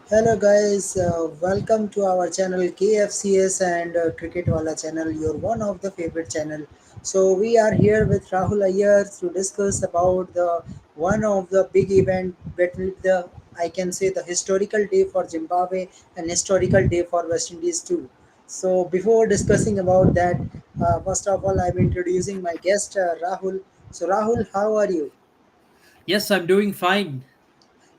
Hello guys, welcome to our channel KFCS and Cricket Wala channel, your one of the favorite channel. So we are here with Rahul Iyer to discuss about the one of the big event between the I can say the historical day for Zimbabwe and historical day for West Indies too. So before discussing about that, first of all I'm introducing my guest Rahul. So Rahul, how are you? Yes, I'm doing fine.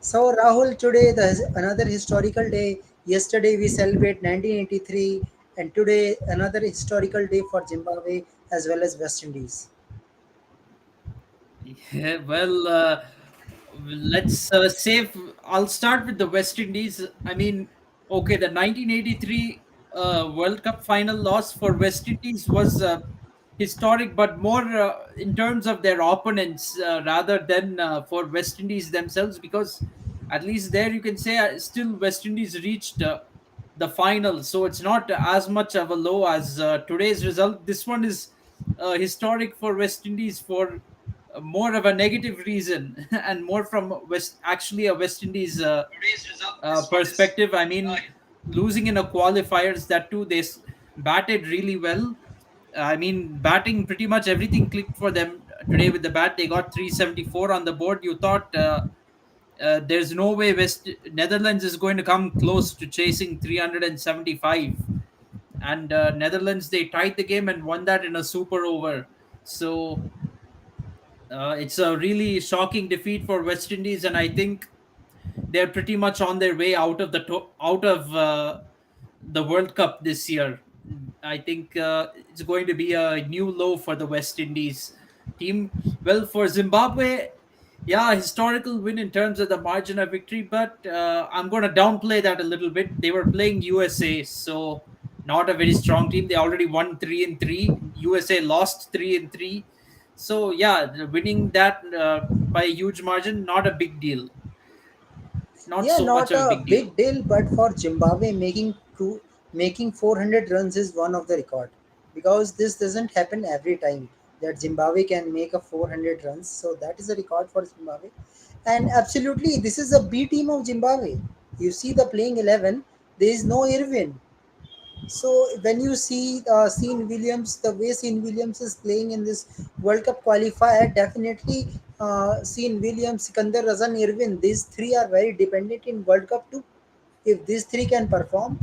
So Rahul, today another historical day. Yesterday we celebrate 1983, and today another historical day for Zimbabwe as well as West Indies. Yeah, let's save. I'll start with the West Indies. I mean, okay, the 1983 World Cup final loss for West Indies was historic, but more in terms of their opponents rather than for West Indies themselves, because at least there you can say still West Indies reached the final, so it's not as much of a low as today's result. This one is historic for West Indies for more of a negative reason and more from West actually a West Indies perspective. I mean, losing in a qualifiers, that too batted really well. I mean, batting pretty much everything clicked for them today with the bat. They got 374 on the board. You thought there's no way West Netherlands is going to come close to chasing 375, and Netherlands, they tied the game and won that in a super over. So it's a really shocking defeat for West Indies, and I think they're pretty much on their way out of the World Cup this year. I think it's going to be a new low for the West Indies team. Well, for Zimbabwe, yeah, historical win in terms of the margin of victory, but I'm going to downplay that a little bit. They were playing USA, so not a very strong team. They already won 3-3. USA lost 3-3. So yeah, winning that by a huge margin, not a big deal. Not Yeah, so much not of a a big deal. big deal, but for Zimbabwe, making 400 runs is one of the record because this doesn't happen every time that Zimbabwe can make a 400 runs. So that is a record for Zimbabwe, and absolutely, this is a B team of Zimbabwe. You see the playing 11. There is no Irwin. So when you see Sean Williams, the way Sean Williams is playing in this World Cup qualifier, definitely Sean Williams, Sikandar Razan, Irwin, these three are very dependent in World Cup too. If these three can perform,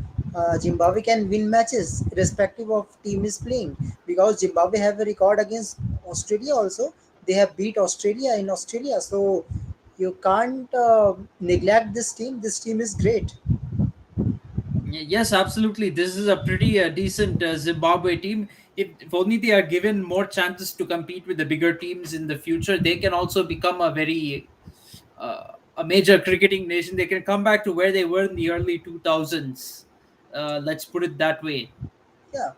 Zimbabwe can win matches irrespective of team is playing because Zimbabwe have a record against Australia also. They have beat Australia in Australia, so you can't neglect this team. This team is great. Yes, absolutely. This is a pretty decent Zimbabwe team. If only they are given more chances to compete with the bigger teams in the future, they can also become a major cricketing nation. They can come back to where they were in the early 2000s. Let's put it that way. Yeah,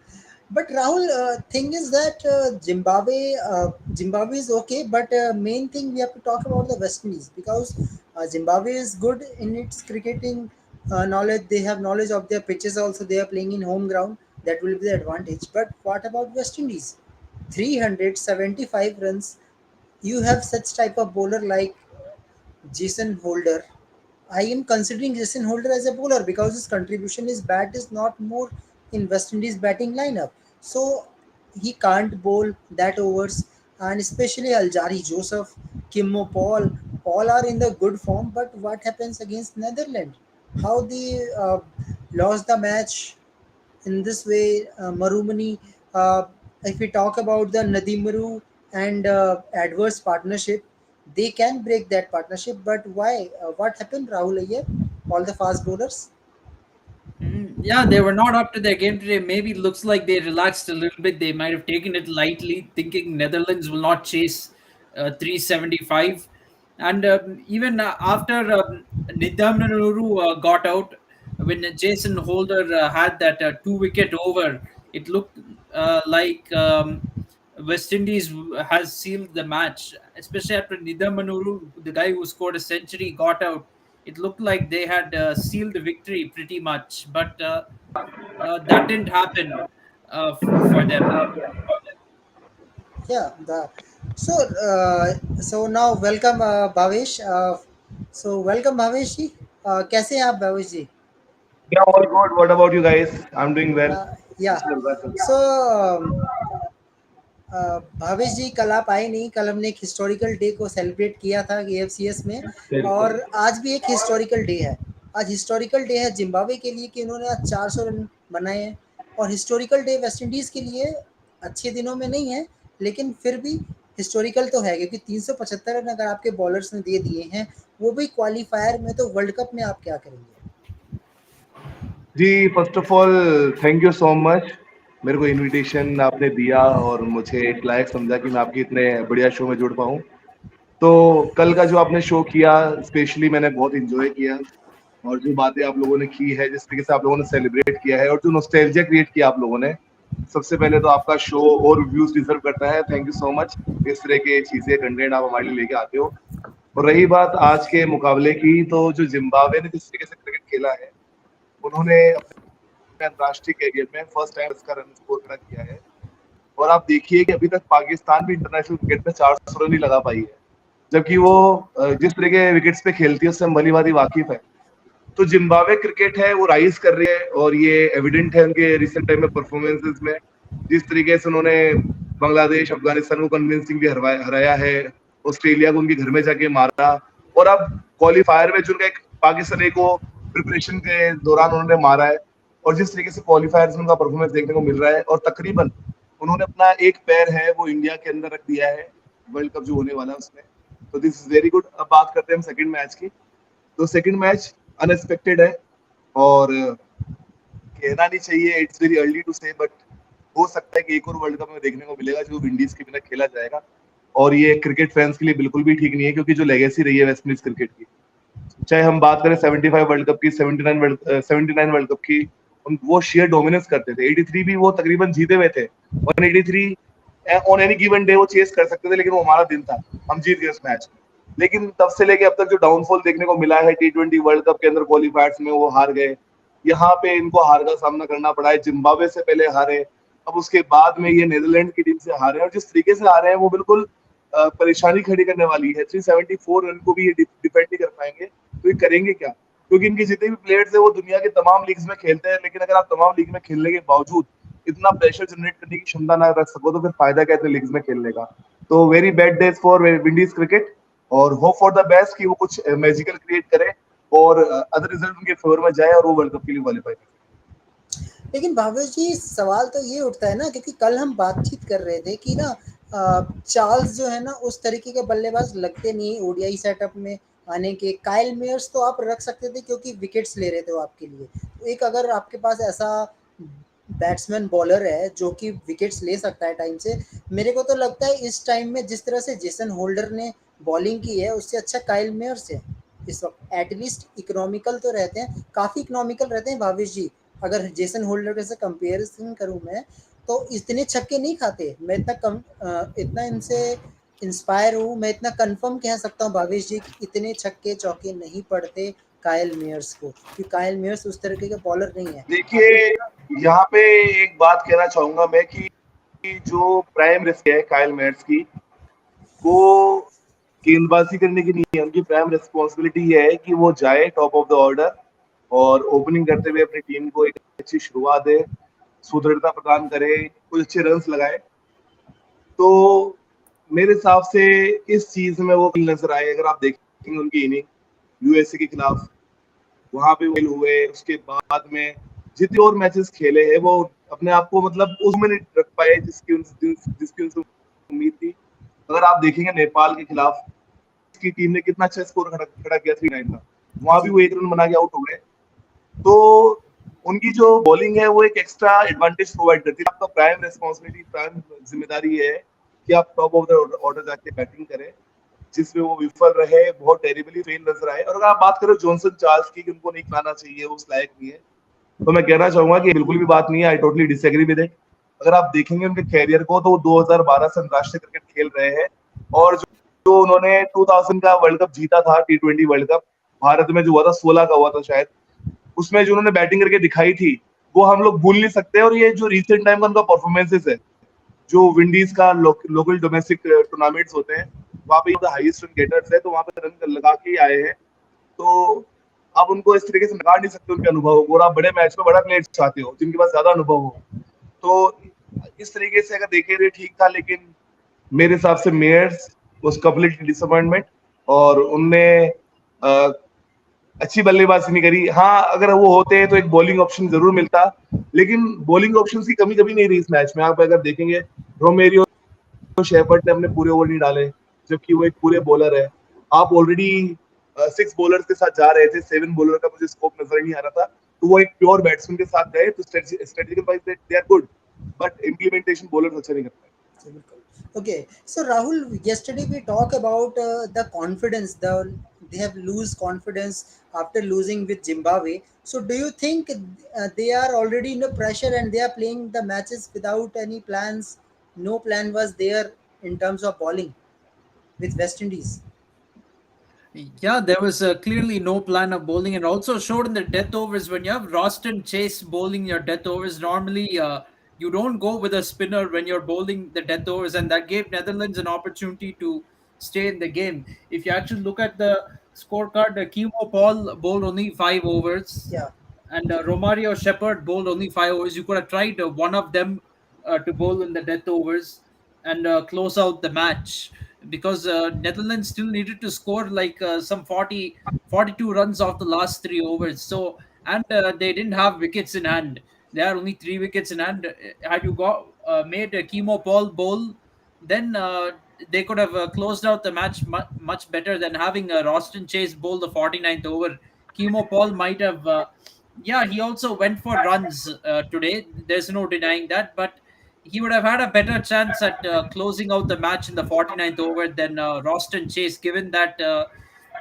but Rahul, thing is that Zimbabwe is okay, but main thing we have to talk about the West Indies because Zimbabwe is good in its cricketing knowledge. They have knowledge of their pitches. Also, they are playing in home ground. That will be the advantage. But what about West Indies? 375 runs. You have such type of bowler like Jason Holder. I am considering Jason Holder as a bowler because his contribution is bat is not more in West Indies batting lineup. So he can't bowl that overs, and especially Aljari Joseph, Kimmo Paul, all are in the good form. But what happens against Netherlands? How they lost the match in this way, Marumani. If we talk about the Nadimaru and adverse partnership, they can break that partnership. But why? What happened, Rahul Ayyar? All the fast bowlers. Yeah, they were not up to their game today. Maybe it looks like they relaxed a little bit. They might have taken it lightly, thinking Netherlands will not chase 375. And even after Nidam Nanuru got out, when Jason Holder had that two-wicket over, it looked like West Indies has sealed the match, especially after Nidam Manuru, the guy who scored a century, got out. It looked like they had sealed the victory pretty much, but that didn't happen for them. Yeah. So so now welcome Bhavesh. So welcome Bhavesh. कैसे हैं आप भावेश जी? Yeah, all good. What about you guys? I'm doing well. या कुछ चल रहा है सब। सो भावेश जी, कल आप आए नहीं। कल हमने एक हिस्टोरिकल डे को सेलिब्रेट किया था एफसीएस में, बिल्कुल। और आज भी एक हिस्टोरिकल डे है। आज हिस्टोरिकल डे है जिम्बाब्वे के लिए कि उन्होंने आज 400 रन बनाए हैं, और हिस्टोरिकल डे वेस्ट इंडीज़ के लिए अच्छे दिनों में नहीं है, लेकिन फिर भी हिस्टोरिकल तो है, क्योंकि 375 रन अगर आपके बॉलर्स ने दे दिए हैं, वो भी क्वालिफायर में, तो वर्ल्ड कप में आप क्या करेंगे? जी, first of all thank you so much. मेरे को इनविटेशन आपने दिया और मुझे एक लायक समझा कि मैं आपके इतने बढ़िया शो में जुड़ पाऊँ। तो कल का जो आपने शो किया स्पेशली मैंने बहुत एंजॉय किया, और जो बातें आप लोगों ने की है, जिस तरीके से आप लोगों ने सेलिब्रेट किया है और जो नॉस्टैल्जिया क्रिएट किया आप लोगों ने, सबसे पहले तो आपका शो और व्यूज डिजर्व करता है। Thank you so much. इस तरह के चीजें कंटेंट आप हमारे लिए लेके आते हो। और रही बात आज के मुकाबले की, तो जो जिम्बाब्वे ने जिस तरीके से क्रिकेट खेला है, उन्होंने अपने अंतर्राष्ट्रीय कैरियर में फर्स्ट टाइम इसका रन स्कोर खड़ा किया है। और आप देखिए कि अभी तक पाकिस्तान भी इंटरनेशनल क्रिकेट में 400 रन ही लगा पाई है, जबकि वो जिस तरह के विकेट्स पे खेलती है उससे हम भली भांति वाकिफ है। तो जिम्बाब्वे क्रिकेट है वो राइज कर रही है, और ये एविडेंट है उनके रिसेंट टाइम में परफॉर्मेंसेस में। जिस तरीके से उन्होंने बांग्लादेश अफगानिस्तान को कन्विंसिंगली हराया है, ऑस्ट्रेलिया को उनके घर में जाके मारा, और अब क्वालिफायर में जो उनका एक पाकिस्तान को प्रिपरेशन के दौरान उन्होंने मारा है, और जिस तरीके से क्वालिफायर में उनका परफॉर्मेंस देखने को मिल रहा है, और तकरीबन उन्होंने अपना एक पैर है वो इंडिया के अंदर रख दिया है वर्ल्ड कप जो होने वाला है उसमें। तो दिस इज वेरी गुड। अब बात करते हैं हम सेकंड मैच की। तो सेकंड मैच अनएक्सपेक्टेड है, और कहना नहीं चाहिए, इट्स वेरी अर्ली टू से, बट हो सकता है कि एक और वर्ल्ड कप में देखने को मिलेगा जो विंडीज के बिना खेला जाएगा। और ये क्रिकेट फैंस के लिए बिल्कुल भी ठीक नहीं है, क्योंकि जो लेगेसी रही है वेस्ट इंडीज क्रिकेट की, चाहे हम बात करें 75 वर्ल्ड कप की, 79 वर्ल्ड कप की, वो शेयर डोमिनेंस करते थे। 83 भी वो तकरीबन जीते हुए थे। 183 ऑन एनी गिवन डे वो चेस कर सकते थे, लेकिन वो हमारा दिन था, हम जीत गए उस मैच में। लेकिन तब से लेके अब तक जो डाउनफॉल देखने को मिला है T20 वर्ल्ड कप के अंदर, क्वालिफायर्स में वो हार गए, यहाँ पे इनको हार का सामना करना पड़ा है। जिम्बाब्वे से पहले हारे, अब उसके बाद में ये नीदरलैंड की टीम से हारे, और जिस तरीके से हारे हैं वो बिल्कुल परेशानी खड़ी करने वाली है। 374 रन को भी ये डिफेंड नहीं कर पाएंगे, तो ये करेंगे क्या? क्योंकि इनके जितने भी प्लेयर्स है वो दुनिया के तमाम लीग्स में खेलते हैं, लेकिन अगर आप तमाम लीग में खेलने के बावजूद इतना प्रेशर जनरेट करने की क्षमता ना रख सको, तो फिर फायदा क्या इतने लीग्स में खेलने का? तो very bad days for Windies cricket, और होप फॉर द बेस्ट कि वो कुछ मैजिकल क्रिएट करे और अदर रिजल्ट उनके फेवर में जाए और वो वर्ल्ड कप के लिए क्वालिफाई करे। लेकिन भावेश जी, सवाल तो ये उठता है ना, क्योंकि कल हम बातचीत कर रहे थे कि ना चार्ल्स जो है ना उस तरीके के बल्लेबाज लगते नहीं ओडीआई सेटअप में आने के। काइल मेयर्स तो आप रख सकते थे क्योंकि विकेट्स ले रहे थे वो आपके लिए। तो एक अगर आपके पास ऐसा बैट्समैन बॉलर है जो कि विकेट्स ले सकता है टाइम से, मेरे को तो लगता है इस टाइम में जिस तरह से जेसन होल्डर ने बॉलिंग की है उससे अच्छा काइल मेयर्स है इस वक्त। एटलीस्ट इकोनॉमिकल तो रहते हैं, काफ़ी इकोनॉमिकल रहते हैं भावेश जी। अगर जेसन होल्डर के से कंपेरिजन करूं मैं, तो इतने छक्के नहीं खाते। मैं इतना इनसे इंस्पायर हूँ, मैं इतना कंफर्म कह सकता हूँ भावेश जी कि इतने छक्के चौके नहीं पड़ते काइल मेयर्स को, क्योंकि काइल मेयर्स उस तरीके के बॉलर नहीं है। देखिए, यहाँ पे एक बात कहना चाहूंगा मैं कि जो प्राइम रिस्क है काइल मेयर्स की, वो गेंदबाजी करने की नहीं है। उनकी प्राइम रिस्पॉन्सिबिलिटी ये है कि वो जाए टॉप ऑफ द ऑर्डर और ओपनिंग करते हुए अपनी टीम को एक अच्छी शुरुआत दे, सुदृढ़ता प्रदान करे, कुछ अच्छे रन्स लगाए। तो मेरे हिसाब से इस चीज में वो नजर आए। अगर आप देखेंगे उनकी इनिंग यूएसए के खिलाफ, वहां पे फेल हुए, उसके बाद में जितने और मैचेस खेले हैं वो अपने आप को मतलब उसमें नहीं रख पाए जिसकी उनसे उम्मीद थी। अगर आप देखेंगे नेपाल के खिलाफ की टीम ने कितना अच्छा स्कोर खड़ा किया 3-9 का, वहां भी जी वो एक रन बना के आउट हो गए। तो उनकी जो बॉलिंग है वो एक एक्स्ट्रा एडवांटेज प्रोवाइड करती है। आपका प्राइम रिस्पॉन्सिबिलिटी, प्राइम जिम्मेदारी है कि आप टॉप ऑफ द ऑर्डर जाके बैटिंग करें, जिसमें वो विफल रहे, बहुत टेरिबली फेल नजर आए। और अगर आप बात करें जॉनसन चार्ल्स की कि उनको नहीं खिलाना चाहिए, उस लायक नहीं है, तो मैं कहना चाहूंगा कि बिल्कुल भी बात नहीं है। I totally disagree with it. अगर आप देखेंगे उनके कैरियर को, तो वो 2012 से अंतरराष्ट्रीय क्रिकेट खेल रहे हैं, और जो उन्होंने 2000 का वर्ल्ड कप जीता था, T20 वर्ल्ड कप भारत में जो हुआ था, 16 का हुआ था शायद, उसमें जो उन्होंने बैटिंग करके दिखाई थी वो हम लोग भूल नहीं सकते। और ये जो रिसेंट टाइम का उनका परफॉर्मेंसेस है, जो विंडीज का लोकल डोमेस्टिक टूर्नामेंट्स होते हैं, वहां पे हाईएस्ट रन गेटर्स है, तो वहां पे रन लगा के आए हैं। तो आप उनको इस तरीके से नकार नहीं सकते उनके अनुभव को, और आप बड़े मैच में बड़ा प्लेयर चाहते हो जिनके पास ज्यादा अनुभव हो। तो इस तरीके से अगर देखें तो ठीक था, लेकिन मेरे हिसाब से मेयर्स वाज कंप्लीटली डिसअपॉइंटमेंट, और उनने अ, अच्छी बल्लेबाजी नहीं करी। हाँ, अगर वो होते तो एक बॉलिंग ऑप्शन जरूर मिलता, लेकिन बॉलिंग ऑप्शन की कमी कभी नहीं रही इस मैच में। आप अगर देखेंगे, रोमेरियो शेफर्ड ने अपने पूरे ओवर नहीं डाले, जबकि वो एक पूरे बॉलर है। आप ऑलरेडी 6 बॉलर्स के साथ जा रहे थे, 7 बॉलर का मुझे स्कोप नजर नहीं आ रहा था, तो वो एक प्योर बैट्समैन के साथ गए, तो strategical wise they are good, but implementation bowlers अच्छा नहीं कर पाए। So, okay, so Rahul, yesterday we talk about the confidence. They have lose confidence after losing with Zimbabwe. So, do you think they are already in the pressure and they are playing the matches without any plans? No plan was there in terms of bowling with West Indies. Yeah, there was clearly no plan of bowling, and also showed in the death overs when you have Roston Chase bowling your death overs. Normally, you don't go with a spinner when you're bowling the death overs, and that gave Netherlands an opportunity to stay in the game. If you actually look at the scorecard, Kimo Paul bowled only 5 overs, Yeah, and Romario Shepherd bowled only 5 overs. You could have tried one of them to bowl in the death overs and close out the match, because Netherlands still needed to score like some 42 runs off the last 3 overs. So, and they didn't have wickets in hand. They had only 3 wickets in hand. Had you got made Kimo Paul bowl, then they could have closed out the match much better than having Roston Chase bowl the 49th over. Kimo Paul might have, yeah, he also went for runs today. There's no denying that, but he would have had a better chance at closing out the match in the 49th over than Roston Chase, given that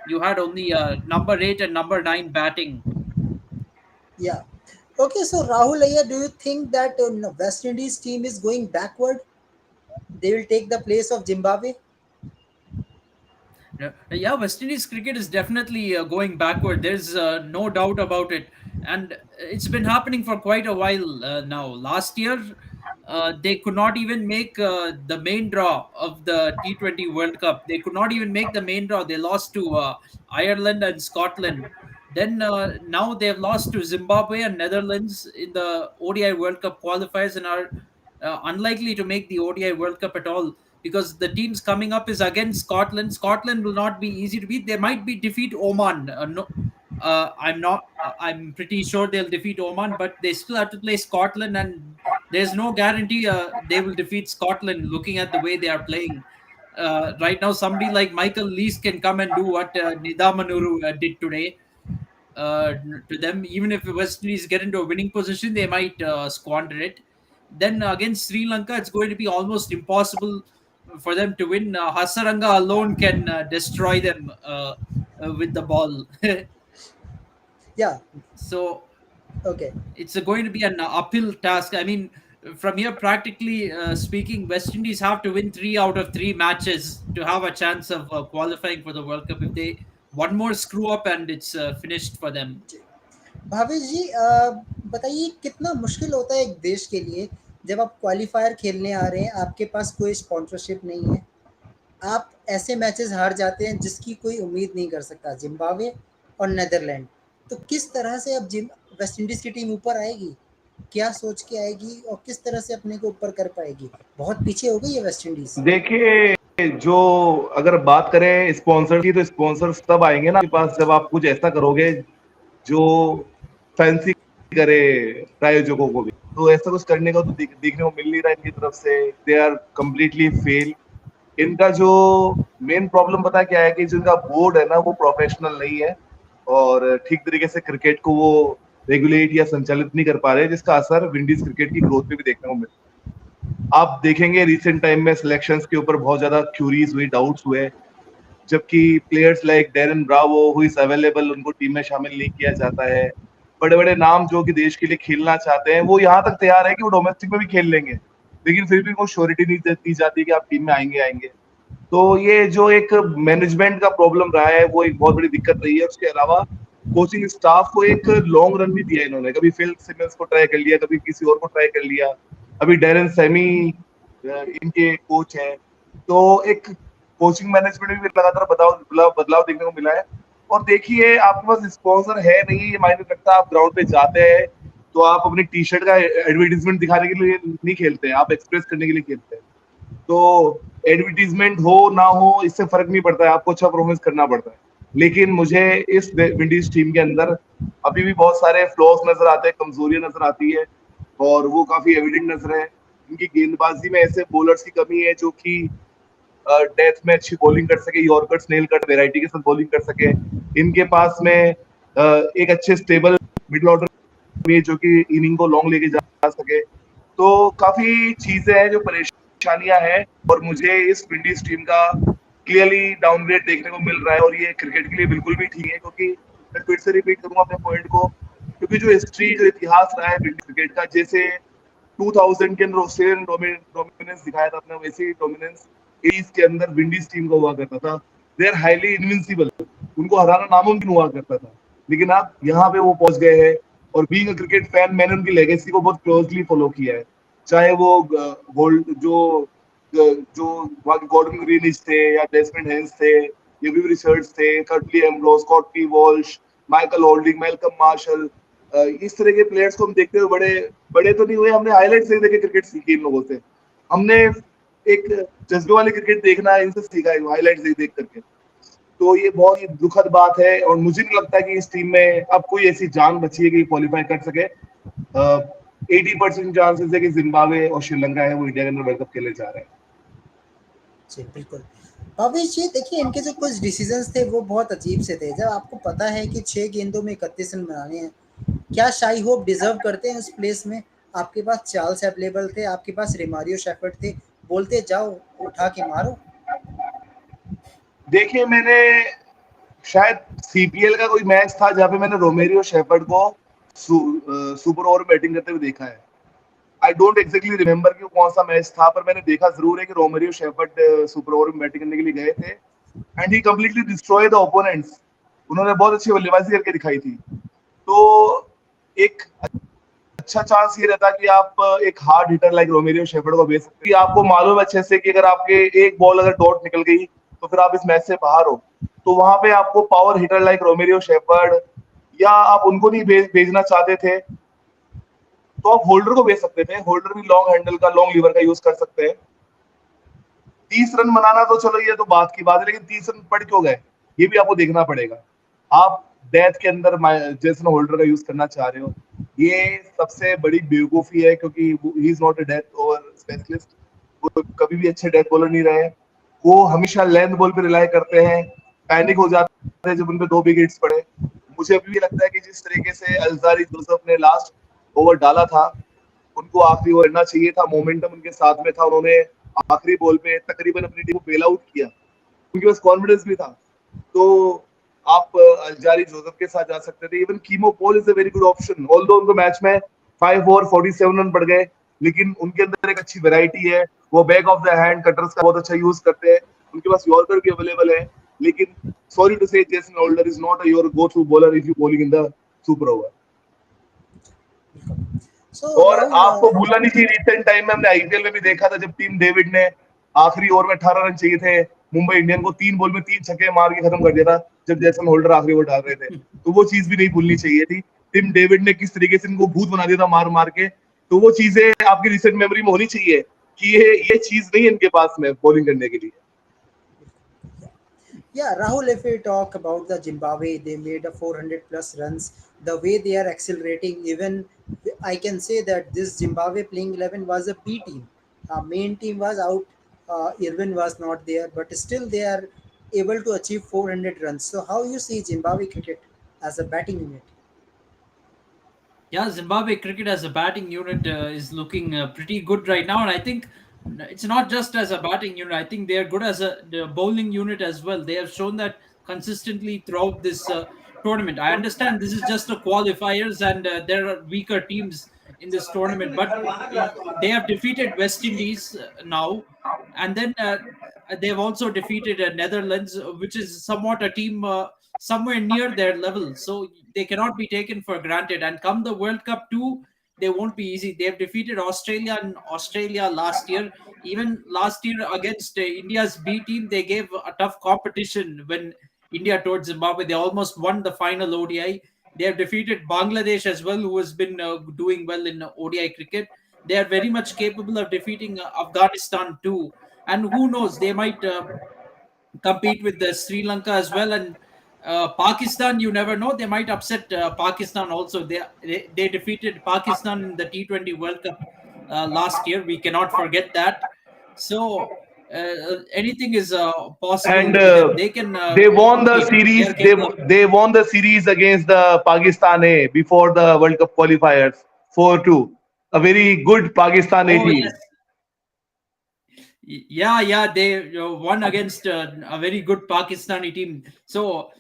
you had only number 8 and number 9 batting. yeah. Okay, so Rahul Ayyar, do you think that West Indies team is going backward? They will take the place of Zimbabwe? Yeah, West Indies cricket is definitely going backward. There's no doubt about it, and it's been happening for quite a while now. Last year, they could not even make the main draw of the T20 World Cup. They could not even make the main draw. They lost to Ireland and Scotland. Then now they have lost to Zimbabwe and Netherlands in the ODI World Cup qualifiers, and are unlikely to make the ODI World Cup at all, because the teams coming up is against Scotland. Scotland will not be easy to beat. They might be defeat Oman. No, I'm not. I'm pretty sure they'll defeat Oman, but they still have to play Scotland, and there's no guarantee they will defeat Scotland. Looking at the way they are playing right now, somebody like Michael Lees can come and do what Nida Manuru did today to them. Even if West Indies get into a winning position, they might squander it. Then against Sri Lanka, it's going to be almost impossible for them to win. Hasaranga alone can destroy them with the ball. Yeah, So okay. it's going to be an uphill task. I mean, from here, practically speaking, West Indies have to win 3 out of 3 matches to have a chance of qualifying for the World Cup. If they one more screw up and it's finished for them. Bhavesh जी, बताइए कितना मुश्किल होता है एक देश के लिए जब आप क्वालिफायर खेलने आ रहे हैं, आपके पास कोई स्पॉन्सरशिप नहीं है, आप ऐसे मैचेस हार जाते हैं जिसकी कोई उम्मीद नहीं कर सकता, जिम्बाब्वे और नेदरलैंड। तो किस तरह से अब जिम वेस्ट इंडीज़ की टीम ऊपर आएगी? क्या सोच के आएगी और किस तरह से अपने को ऊपर कर पाएगी? बहुत पीछे हो गई है वेस्ट इंडीज़। देखिए, जो अगर बात करें स्पॉन्सर की, तो स्पॉन्सर्स तब आएंगे ना आपके पास जब आप कुछ ऐसा करोगे जो फैंसी करे प्रायोजकों को भी। तो ऐसा कुछ करने का तो देखने को मिल नहीं रहा इनकी तरफ से। They are completely fail. इनका जो मेन प्रॉब्लम पता है क्या है, कि जो इनका बोर्ड है ना, वो प्रोफेशनल नहीं है और ठीक तरीके से क्रिकेट को वो रेगुलेट या संचालित नहीं कर पा रहे, जिसका असर विंडीज क्रिकेट की ग्रोथ पे भी देखने को मिल रहा है। आप देखेंगे रिसेंट टाइम में सिलेक्शंस के ऊपर बहुत ज्यादा क्यूरीज हुई, डाउट्स हुए, जबकि players like Darren Bravo who is available, उनको टीम में शामिल नहीं किया जाता है। बड़े बड़े नाम जो कि देश के लिए खेलना चाहते हैं, वो यहाँ तक तैयार है कि वो डोमेस्टिक में भी खेल लेंगे, लेकिन फिर भी वो श्योरिटी नहीं दी जाती कि आप टीम में आएंगे। तो ये जो एक मैनेजमेंट का प्रॉब्लम रहा है, वो एक बहुत बड़ी दिक्कत रही है। उसके अलावा कोचिंग स्टाफ को एक लॉन्ग रन भी दिया इन्होंने, कभी फिल सिमंस को ट्राई कर लिया, कभी किसी और को ट्राई कर लिया, अभी डैरेन सेमी इनके कोच हैं। तो एक कोचिंग मैनेजमेंट में भी लगातार बदलाव देखने को मिला है। और देखिए आपके पास स्पॉन्सर है नहीं, ये मायने रखता, आप ग्राउंड पे जाते हैं तो आप अपनी टी शर्ट का एडवर्टीजमेंट दिखाने के लिए नहीं खेलते हैं, आप एक्सप्रेस करने के लिए खेलते हैं। तो एडवर्टीजमेंट हो ना हो इससे फर्क नहीं पड़ता है, आपको अच्छा परफॉर्मेंस करना पड़ता है। लेकिन मुझे इस विंडीज टीम के अंदर अभी भी बहुत सारे फ्लॉज नजर आते हैं, कमजोरियां नजर आती है, और वो काफी एविडेंट नजर है। इनकी गेंदबाजी में ऐसे बॉलर्स की कमी है जो कि डेथ में अच्छी बॉलिंग कर सके, यॉर्कर स्नेल कट वेराइटी के साथ बॉलिंग कर सके। इनके पास में एक अच्छे स्टेबल मिडिल ऑर्डर भी जो कि इनिंग को लॉन्ग लेके जा सके। तो काफी चीजें हैं जो परेशानियां हैं, और मुझे इस विंडीज टीम का क्लियरली डाउनग्रेड देखने को मिल रहा है, और ये क्रिकेट के लिए बिल्कुल भी ठीक है, क्योंकि मैं फिर से रिपीट करूंगा अपने पॉइंट को, क्योंकि जो हिस्ट्री, जो इतिहास रहा है विंडीज क्रिकेट का, जैसे 2000 के अंदर ऑस्ट्रेलियन डोमिनेंस दिखाया था अपने, वैसे ही डोमिनेंस 80s के अंदर विंडीज टीम का हुआ करता था। दे आर हाईली इनविंसिबल, उनको हराना नामुमकिन हुआ करता था। लेकिन अब यहाँ पे वो पहुंच गए हैं, और बीइंग अ क्रिकेट फैन मैंने उनकी लेगेसी को बहुत क्लोजली फॉलो किया है। चाहे वो गोल्ड जो वहाँ के गॉर्डन ग्रीनिश थे, या डेस्मंड हेंस थे, या विव रिचर्ड्स थे, Curtly Ambrose, Scotty Walsh, Michael Holding, Malcolm Marshall, इस तरह के प्लेयर्स को हम देखते हुए बड़े बड़े तो नहीं हुए, हमने हाईलाइट्स देख के क्रिकेट सीखी इन लोगों से। हमने एक जज्बे वाली क्रिकेट देखना है इनसे सीखा है, हाईलाइट्स देख देख करके। तो ये बहुत ही दुखद बात है, और मुझे नहीं लगता कि इस टीम में अब कोई ऐसी जान बची है कि क्वालिफाई कर सके। 80% चांसेस है कि जिम्बाब्वे और श्रीलंका है वो इंडिया के अंदर वर्ल्ड कप खेलने जा रहे हैं। जी बिल्कुल। भावेश जी देखिए, इनके जो कुछ डिसीजंस थे वो बहुत अजीब से थे। जब आपको पता है कि 6 गेंदों में 31 रन बनाने हैं, क्या शाई होप डिजर्व करते हैं उस प्लेस में? आपके पास चार्ल्स अवेलेबल थे, आपके पास रिमारियो शेफर्ड थे, बोलते जाओ उठा के मारो। देखिए मैंने शायद सीपीएल का कोई मैच था जहाँ पे मैंने रोमेरियो शेफर्ड को सुपर ओवर बैटिंग करते हुए देखा है। आई डोंट एक्जैक्टली रिमेम्बर कि कौन सा मैच था, पर मैंने देखा जरूर है कि रोमेरियो शेफर्ड सुपर ओवर में बैटिंग करने के लिए गए थे, and he completely destroy the opponents. उन्होंने बहुत अच्छी बल्लेबाजी करके दिखाई थी। तो एक अच्छा चांस ये रहता कि आप एक hard hitter like Romario shepherd को भेज सकते हैं, कि आपको मालूम है अच्छे से कि अगर आपके एक बॉल अगर डॉट निकल गई तो फिर आप इस मैच से बाहर हो। तो वहां पे आपको power hitter like Romario shepherd, या आप उनको नहीं भेजना चाहते थे तो आप होल्डर को भेज सकते थे। होल्डर भी लॉन्ग हैंडल का, लॉन्ग लीवर का यूज कर सकते हैं। 30 रन बनाना तो चलो ये तो बात की बात है, लेकिन 30 रन पड़ क्यों गए ये भी आपको देखना पड़ेगा। आप डेथ के अंदर जेसन होल्डर का यूज करना चाह रहे हो, ये सबसे बड़ी बेवकूफी है, क्योंकि he is not a death over specialist. वो कभी भी अच्छे डेथ बॉलर नहीं रहे। वो हमेशा लेंथ बॉल पे रिलाई करते हैं, पैनिक हो जाते हैं जब उनपे 2 विकेट्स पड़े। मुझे अभी भी लगता है कि जिस तरीके से अल्जारी जोसेफ ने लास्ट ओवर डाला था, उनको आखिरी ओवर करना चाहिए था, मोमेंटम उनके साथ में था, उन्होंने आखिरी बॉल पे तकरीबन अपनी टीम को बेल आउट किया, उनके पास कॉन्फिडेंस भी था। तो आप अल्जारी जोसेफ के साथ जा सकते थे। Even Keemo Paul is a very good option, although उनको मैच में 5 ओवर 47 रन पड़ गए, लेकिन उनके अंदर एक अच्छी वैरायटी है, वो back of the hand cutters का बहुत अच्छा यूज करते हैं, उनके पास यॉर्कर भी अवेलेबल है। लेकिन sorry to say Jason Holder is not a your go through bowler if you bowling in the super over. So और राहुल आपको भूलना नहीं चाहिए, रिसेंट टाइम में हमने आईपीएल में भी देखा था जब टीम डेविड ने आखिरी ओवर में 18 रन चाहिए थे, मुंबई इंडियन को 3 बॉल में 3 छक्के मार के खत्म कर दिया था, जब जैसन होल्डर आखिरी ओवर डाल रहे थे। तो वो चीज भी नहीं भूलनी चाहिए थी, टिम डेविड ने किस तरीके से इनको भूत बना दिया था मार मार के। तो वो चीजें आपकी रिसेंट मेमोरी में होनी चाहिए कि ये चीज नहीं है इनके पास में बॉलिंग करने के लिए। Yeah, Rahul, if we talk about the Zimbabwe, they made a 400 plus runs. The way they are accelerating, even I can say that this Zimbabwe playing 11 was a B team. Main team was out. Irwin was not there, but still they are able to achieve 400 runs. So, how you see Zimbabwe cricket as a batting unit? Yeah, Zimbabwe cricket as a batting unit is looking pretty good right now, and I think it's not just as a batting unit. I think they are good as a the bowling unit as well. They have shown that consistently throughout this tournament. I understand this is just a qualifiers, and there are weaker teams in this tournament, but they have defeated West Indies now, and then they have also defeated Netherlands, which is somewhat a team somewhere near their level. So they cannot be taken for granted. And come the World Cup too, they won't be easy. They have defeated Australia and Australia last year. Even last year against India's B team, they gave a tough competition when India towards Zimbabwe. They almost won the final ODI. They have defeated Bangladesh as well, who has been doing well in ODI cricket. They are very much capable of defeating Afghanistan too. And who knows, they might compete with the Sri Lanka as well. And Pakistan, you never know, they might upset Pakistan also. They defeated Pakistan in the T20 World Cup last year. We cannot forget that. So anything is possible And to them. They can they won the compete. They series. are capable. They won the series against the Pakistan A before the World Cup qualifiers 4-2. A very good Pakistan A Oh yes. team. Yeah, they won against a very good Pakistani team. So,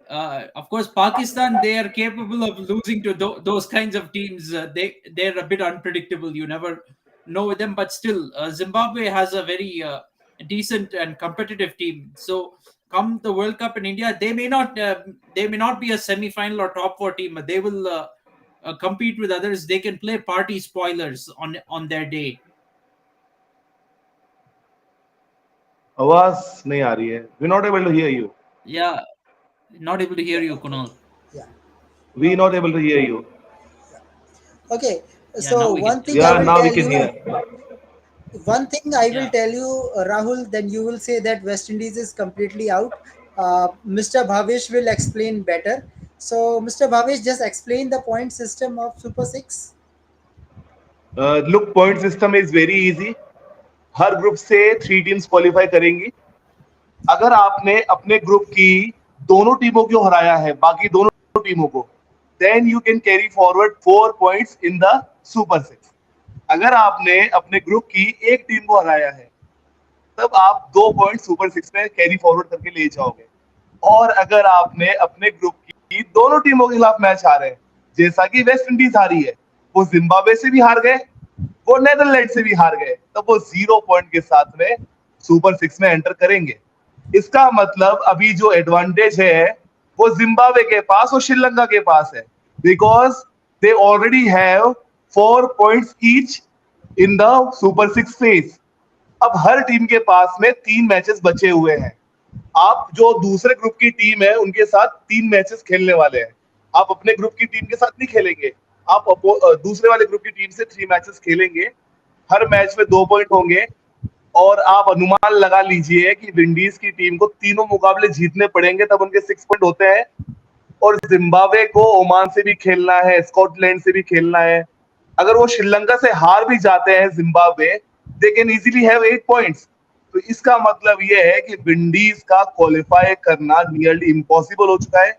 of course, Pakistan, they are capable of losing to those kinds of teams. They're a bit unpredictable. You never know with them, but still, Zimbabwe has a very decent and competitive team. So, come the World Cup in India, they may not be a semi-final or top four team, but they will compete with others. They can play party spoilers on their day. आवाज नहीं आ रही है. We're not able to hear you. Yeah, not able to hear you, Kunal. Yeah. We're not able to hear you. Okay. Yeah, So now we one can. thing I Yeah, will now we tell can you. hear. One thing I will Yeah. tell you, Rahul, then you will say that West Indies is completely out. Mr. Bhavesh will explain better. So, Mr. Bhavesh, just explain the point system of Super 6. Look, point system is very easy. Her group से 3 teams qualify करेंगी. अगर आपने अपने group की दोनों टीमों को हराया है, बाकी दोनों टीमों को, then you can carry forward 4 points in the Super 6. अगर आपने अपने ग्रुप की एक टीम को हराया है, तब आप 2 पॉइंट सुपर 6 में कैरी फॉरवर्ड करके ले जाओगे. और अगर आपने अपने ग्रुप की दोनों टीमों के खिलाफ मैच हारे, जैसा कि वेस्ट इंडीज हारी है, वो जिम्बाब्वे से भी हार गए, वो नेदरलैंड से भी हार गए, तब वो 0 पॉइंट के साथ में सुपर 6 में एंटर करेंगे. इसका मतलब अभी जो एडवांटेज है वो जिम्बाब्वे के पास और श्रीलंका के पास है, because they already have 4 points each in the super 6 phase. अब हर टीम के पास में 3 मैचेस बचे हुए हैं. आप जो दूसरे ग्रुप की टीम है उनके साथ 3 मैचेस खेलने वाले हैं. आप अपने ग्रुप की टीम के साथ नहीं खेलेंगे, आप दूसरे वाले ग्रुप की टीम से 3 मैचेस खेलेंगे. हर मैच में 2 पॉइंट होंगे. और आप अनुमान लगा लीजिए कि विंडीज की टीम को तीनों मुकाबले जीतने पड़ेंगे, तब उनके 6 पॉइंट होते हैं. और जिम्बाब्वे को ओमान से भी खेलना है, स्कॉटलैंड से भी खेलना है. अगर वो श्रीलंका से हार भी जाते हैं Zimbabwe, they can easily have 8 points. तो इसका मतलब ये है कि विंडीज का क्वालिफाई करना नियरली इम्पॉसिबल हो चुका है.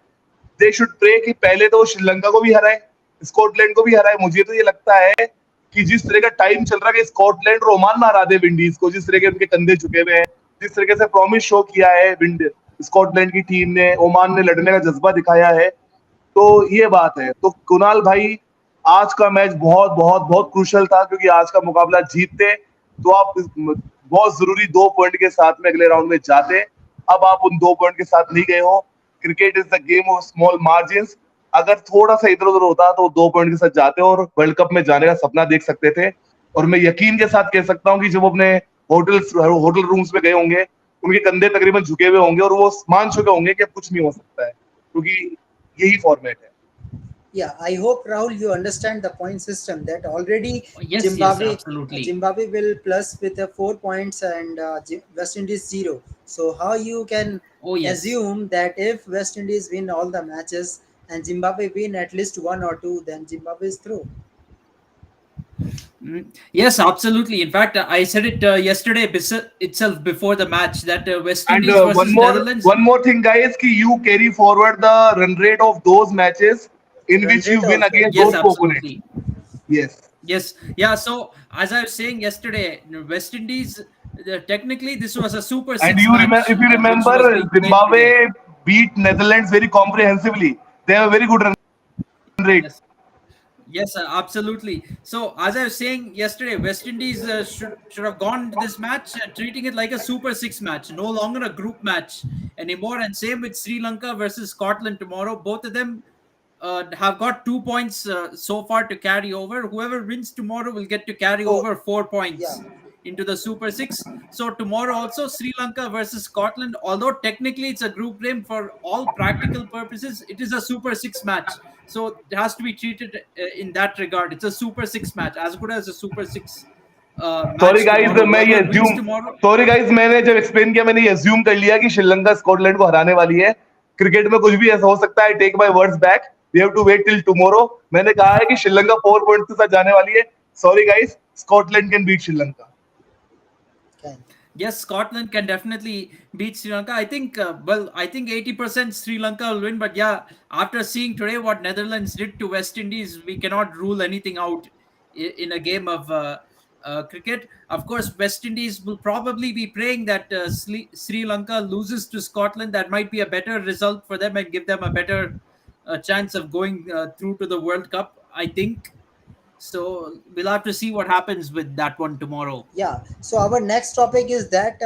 दे शुड प्रे कि पहले तो वो श्रीलंका को भी हराए, स्कॉटलैंड को भी हराए. मुझे तो ये लगता है कि जिस तरह का टाइम चल रहा है कि स्कॉटलैंड और ओमान ना हरा दे विंडीज को, जिस तरह के उनके कंधे झुके हुए हैं, जिस तरीके से प्रॉमिस शो किया है स्कॉटलैंड की टीम ने, ओमान ने लड़ने का जज्बा दिखाया है, तो ये बात है. तो कुणाल भाई, आज का मैच बहुत बहुत बहुत क्रूशल था, क्योंकि आज का मुकाबला जीतते तो आप बहुत जरूरी 2 पॉइंट के साथ में अगले राउंड में जाते. अब आप उन 2 पॉइंट के साथ नहीं गए हो. Cricket is the game of small margin. अगर थोड़ा सा इधर उधर होता तो 2 पॉइंट के साथ जाते और वर्ल्ड कप में जाने का सपना देख सकते थे. और मैं यकीन के साथ कह सकता हूँ कि जब अपने होटल रूम्स में गए होंगे, उनके कंधे तकरीबन झुके हुए होंगे और वो मान चुके होंगे कि कुछ नहीं हो सकता है, क्योंकि यही फॉर्मेट है. Yeah, I hope Rahul you understand the point system that already Yes, absolutely. Zimbabwe will plus with 4 points and West Indies 0. So how you can Oh, yes. assume that if West Indies win all the matches and Zimbabwe win at least 1 or 2, then Zimbabwe is through. Yes, absolutely. In fact, I said it yesterday itself before the match that West And Indies versus Netherlands. one more thing, guys, कि you carry forward the run rate of those matches in Run which you rate win also. against Yes, those opponents. absolutely. Yes. Yes, yeah. So as I was saying yesterday, West Indies technically this was a Super And 6 match. if you which remember, was being played Zimbabwe today. beat Netherlands very comprehensively. They have a very good run rate. Yes. Yes, absolutely. So as I was saying yesterday, West Indies should have gone to this match treating it like a Super 6 match, no longer a group match anymore. And same with Sri Lanka versus Scotland tomorrow. Both of them have got 2 points so far to carry over. Whoever wins tomorrow will get to carry Oh, over 4 points. Yeah. into the Super Six. So tomorrow also Sri Lanka versus Scotland. Although technically it's a group game, for all practical purposes, it is a Super Six match. So it has to be treated in that regard. It's a Super Six match, as good as a Super Six sorry match guys tomorrow. मैं ये Whoever wins assume tomorrow. Sorry guys मैंने जब explain किया मैंने ये assume कर लिया कि श्रीलंका स्कॉटलैंड को हराने वाली है क्रिकेट में कुछ भी ऐसा हो सकता है I take my words back we have to wait till tomorrow मैंने कहा है कि श्रीलंका 4 पॉइंट्स के साथ जाने वाली है sorry guys Scotland can beat Sri Lanka Okay. Yes, Scotland can definitely beat Sri Lanka. I think, I think 80% Sri Lanka will win. But yeah, after seeing today what Netherlands did to West Indies, we cannot rule anything out in a game of cricket. Of course, West Indies will probably be praying that Sri Lanka loses to Scotland. That might be a better result for them and give them a better chance of going through to the World Cup, I think. So we'll have to see what happens with that one tomorrow. Yeah. So our next topic is that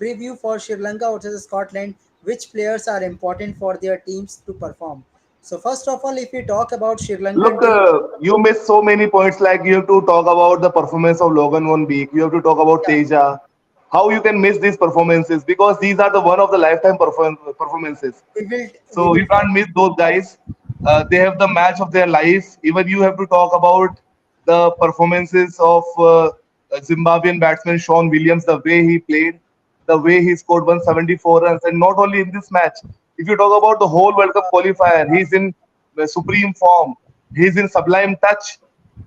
preview for Sri Lanka versus Scotland. Which players are important for their teams to perform? So first of all, if we talk about Sri Lankan Look, team, you missed so many points. Like you have to talk about the performance of Logan Van Beek. You have to talk about yeah, Teja. How you can miss these performances because these are the one of the lifetime performances. we So will you talk. can't miss those guys. They have the match of their life. Even you have to talk about the performances of Zimbabwean batsman Sean Williams, the way he played, the way he scored 174 runs, and not only in this match. If you talk about the whole World Cup qualifier, he's in supreme form. He's in sublime touch.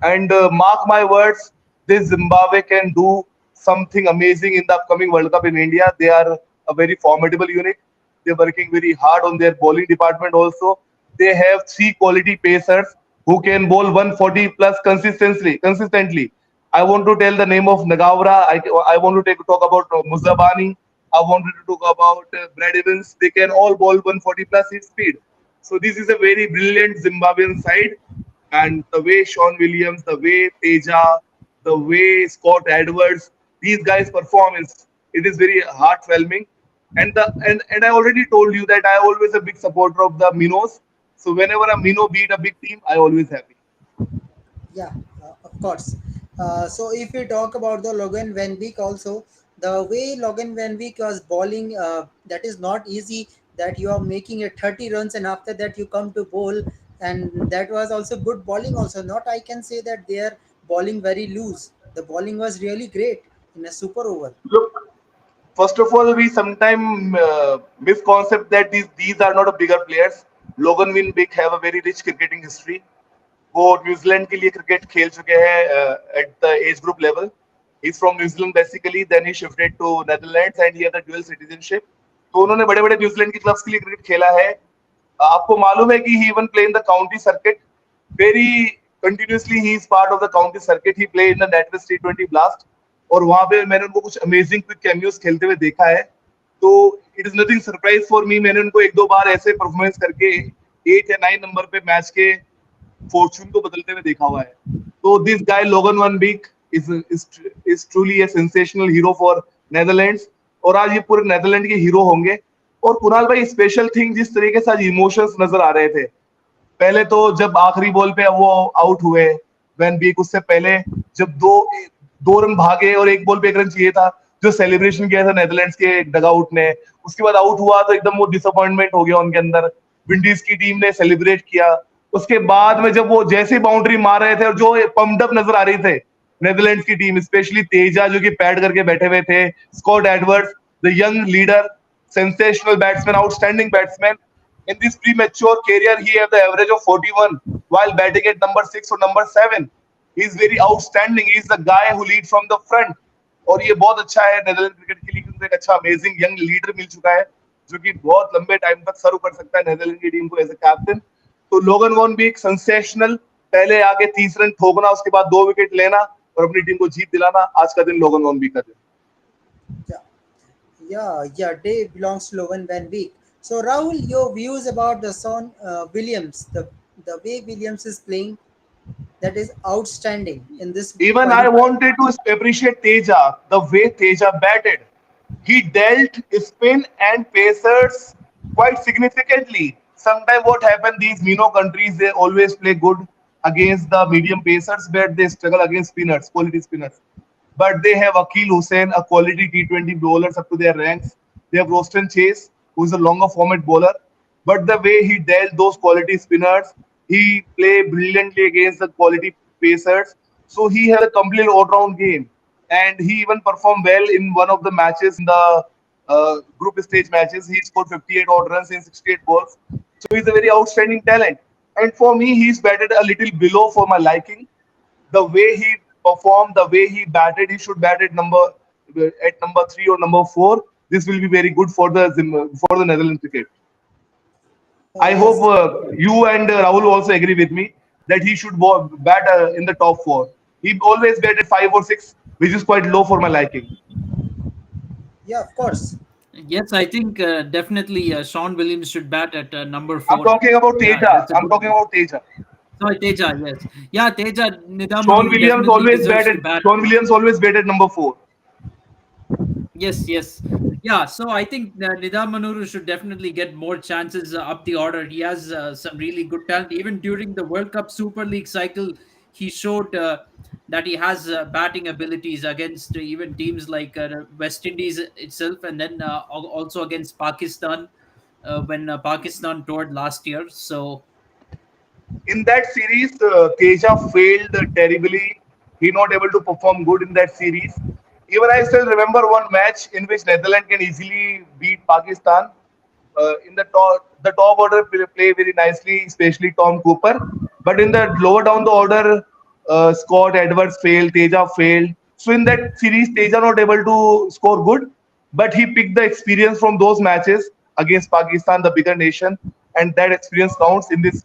And mark my words, this Zimbabwe can do something amazing in the upcoming World Cup in India. They are a very formidable unit. They're working very hard on their bowling department also. They have three quality pacers who can bowl 140 plus consistently. I want to tell the name of Nagavra. I want to talk about Muzabani. I wanted to talk about Brad Evans. They can all bowl 140 plus hit speed. So this is a very brilliant Zimbabwean side. And the way Sean Williams, the way Teja, the way Scott Edwards, these guys perform is it is very heartwarming. And I already told you that I always a big supporter of the Minos. So whenever a Mino beat a big team, I always happy. Yeah, of course. So if we talk about the Logan Van Beek also, the way Logan Van Beek was bowling, that is not easy. That you are making a 30 runs and after that you come to bowl, and that was also good bowling. Also, not I can say that they are bowling very loose. The bowling was really great in a super over. Look, first of all, we sometimes misconcept that these are not a bigger players. Logan Winbeck have a very rich cricketing history. वो New Zealand के लिए cricket खेल चुके हैं at the age group level he is from New Zealand basically then he shifted to Netherlands and he had the dual citizenship तो उन्होंने बड़े बड़े न्यूजीलैंड के क्लब्स के लिए क्रिकेट खेला है आपको मालूम है कि he even play in the county circuit very continuously he is part of the county circuit he play in the NatWest T20 blast और वहां पे मैंने उनको कुछ अमेजिंग क्विक कैमियोस खेलते हुए देखा है तो it is nothing surprise for me मैंने उनको एक दो बार ऐसे परफॉर्मेंस करके 8 या 9 नंबर पे मैच के फॉर्चून को बदलते हुए देखा हुआ है तो this guy Logan van Beek is truly a sensational hero for Netherlands और आज ये पूरे नेदरलैंड के हीरो होंगे और कुणाल भाई स्पेशल थिंग जिस तरीके से आज इमोशंस नजर आ रहे थे पहले तो जब आखिरी बॉल पे वो आउट हुए वैन बीक उससे पहले जब दो रन भागे और एक बॉल पे 1 रन चाहिए था जो सेलिब्रेशन किया था नेदरलैंड्स के डगआउट ने उसके बाद आउट हुआ तो एकदम वो डिसअपॉइंटमेंट हो गया उनके अंदर विंडीज की टीम ने सेलिब्रेट किया उसके बाद में जब वो जैसे बाउंड्री मार रहे थे और जो पम्प्ड अप नजर आ रही थे नेदरलैंड्स की टीम स्पेशली तेजा जो कि पैड करके बैठे हुए थे Scott Edwards the young leader sensational batsman outstanding batsman in this premature career he have the average of 41 while batting at number 6 or number 7 he is very outstanding he is the guy who lead from the front और ये बहुत अच्छा है Netherland cricket के लिए क्योंकि एक अच्छा अमेजिंग यंग लीडर मिल चुका है जो कि बहुत लंबे टाइम तक सर्व कर सकता है नेदरलैंड की टीम को एज अ कैप्टन तो लोगन वॉन भी एक सेंसेशनल पहले आके 30 रन ठोकना उसके बाद 2 विकेट लेना और अपनी टीम को जीत दिलाना आज का दिन लोगन वॉन भी का दिन Yeah, yeah. Day belongs to Logan Van Beek. So Rahul, your views about the son Williams, the way Williams is playing, that is outstanding in this even I qualifier. wanted to appreciate Teja the way Teja batted he dealt spin and pacers quite significantly. Sometimes what happens, these Mino countries, they always play good against the medium pacers, but they struggle against spinners, quality spinners. but they have Akil Hussain, a quality T20 bowlers up to their ranks. They have Roston Chase, who is a longer format bowler. But the way he dealt those quality spinners, he played brilliantly against the quality pacers. So he has a complete all-round game, and he even performed well in one of the matches in the group stage matches. He scored 58 odd runs in 68 balls. So he's a very outstanding talent. And for me, he's batted a little below for my liking. The way he performed, the way he batted, he should bat at number 3 or number 4. This will be very good for for the Netherlands cricket. I hope Yes, you and Rahul also agree with me that he should bat in the top 4. He always batted 5 or 6, which is quite low for my liking. yeah, of course. Yes, I think definitely Sean Williams should bat at number I'm 4. talking about Yeah, Teja. that's a I'm good talking one. about Teja. Sorry, Teja, yes. Yeah, Teja, Nidam Manuru definitely deserves to bat. Sean Williams always batted number 4. Yes, yes. Yeah, so I think Nidam Manuru should definitely get more chances up the order. He has some really good talent. Even during the World Cup Super League cycle, he showed that he has batting abilities against even teams like West Indies itself, and then also against Pakistan when Pakistan toured last year. So, In that series, Teja failed terribly. He not able to perform good in that series. Even I still remember one match in which Netherlands can easily beat Pakistan. In the top order play very nicely, especially Tom Cooper. But in the lower down the order, Scott Edwards failed, Teja failed. So in that series, Teja not able to score good, but he picked the experience from those matches against Pakistan, the bigger nation, and that experience counts in this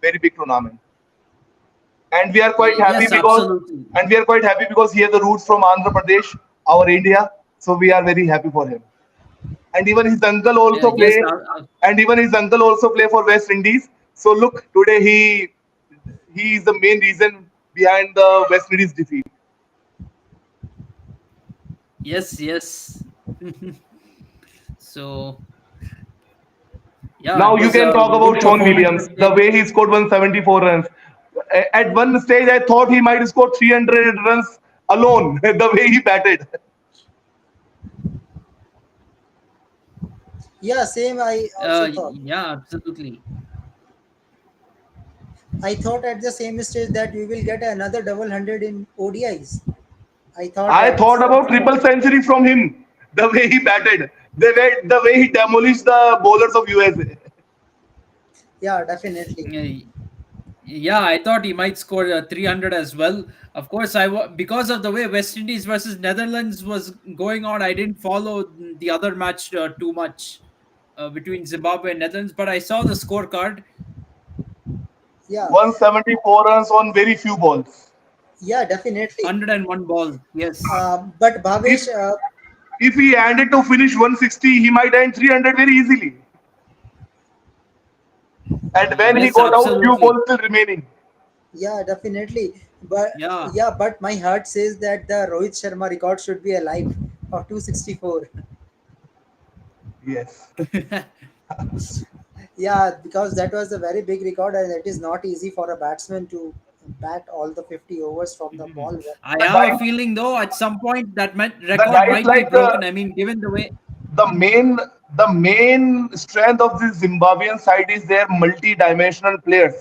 very big tournament. And we are quite happy yes, because absolutely. he has the roots from Andhra Pradesh, our India. So we are very happy for him. And even his uncle also Yes, play, and even his uncle also play for West Indies. So look, today he is the main reason behind the West Indies defeat. yes, yes. So, yeah, Now it you was can a talk about good Sean performance Williams, from the him. way he scored 174 runs. At one stage, I thought he might score 300 runs alone, the way he batted. Yeah, same. I also thought. Yeah, absolutely. I thought at the same stage that we will get another double hundred in ODIs. I thought I that's thought about triple century from him, the way he batted, the way he demolished the bowlers of USA. yeah, definitely. Uh, Yeah, I thought he might score 300 as well. Of course, because of the way West Indies versus Netherlands was going on, I didn't follow the other match too much between Zimbabwe and Netherlands. But I saw the scorecard, Yeah, 174 runs on very few balls. yeah, definitely. 101 ball. Yes, But If Bhavesh, if he ended to finish 160, he might end 300 very easily. And when he yes, got out, few absolutely. balls still remaining. yeah, definitely. But Yeah, yeah, but my heart says that the Rohit Sharma record should be alive of 264. Yes. Yeah, because that was a very big record, and it is not easy for a batsman to bat all the 50 overs from the ball. I The have a guys, feeling though at some point that the record guys might be like broken. I mean, given the way. the main the main strength of this Zimbabwean side is their multi-dimensional players.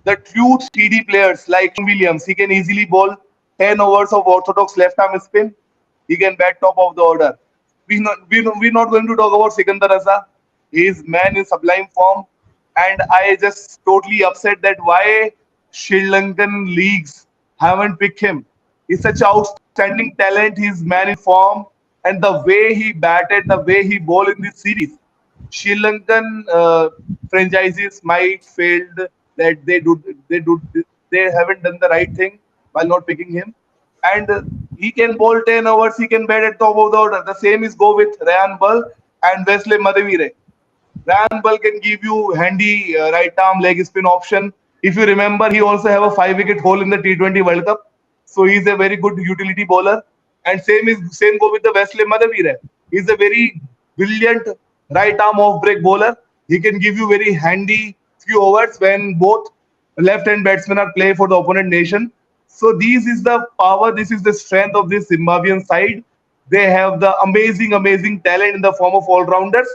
The true speedy players like Williams, he can easily bowl 10 overs of orthodox left arm spin. He can bat top of the order. We're not going to talk about Sikandar Raza. He is man in sublime form. And I just totally upset that why Sri Lankan leagues haven't picked him. He's such outstanding talent. He's man in form. And the way he batted, the way he bowled in this series, Sri Lankan franchises might failed that they haven't done the right thing while not picking him. And he can bowl 10 overs, he can bat at top of the order. The same is go with Ryan Bull and Wesley Madhavire. Ryan Ball can give you handy right arm leg spin option. If you remember, he also have a 5 wicket haul in the T20 World Cup. So he's a very good utility bowler. And same go with the Wesley Madhavire. He's a very brilliant right arm off break bowler. He can give you very handy few overs when both left hand batsmen are play for the opponent nation. So this is the power, this is the strength of this Zimbabwean side. They have the amazing talent in the form of all-rounders,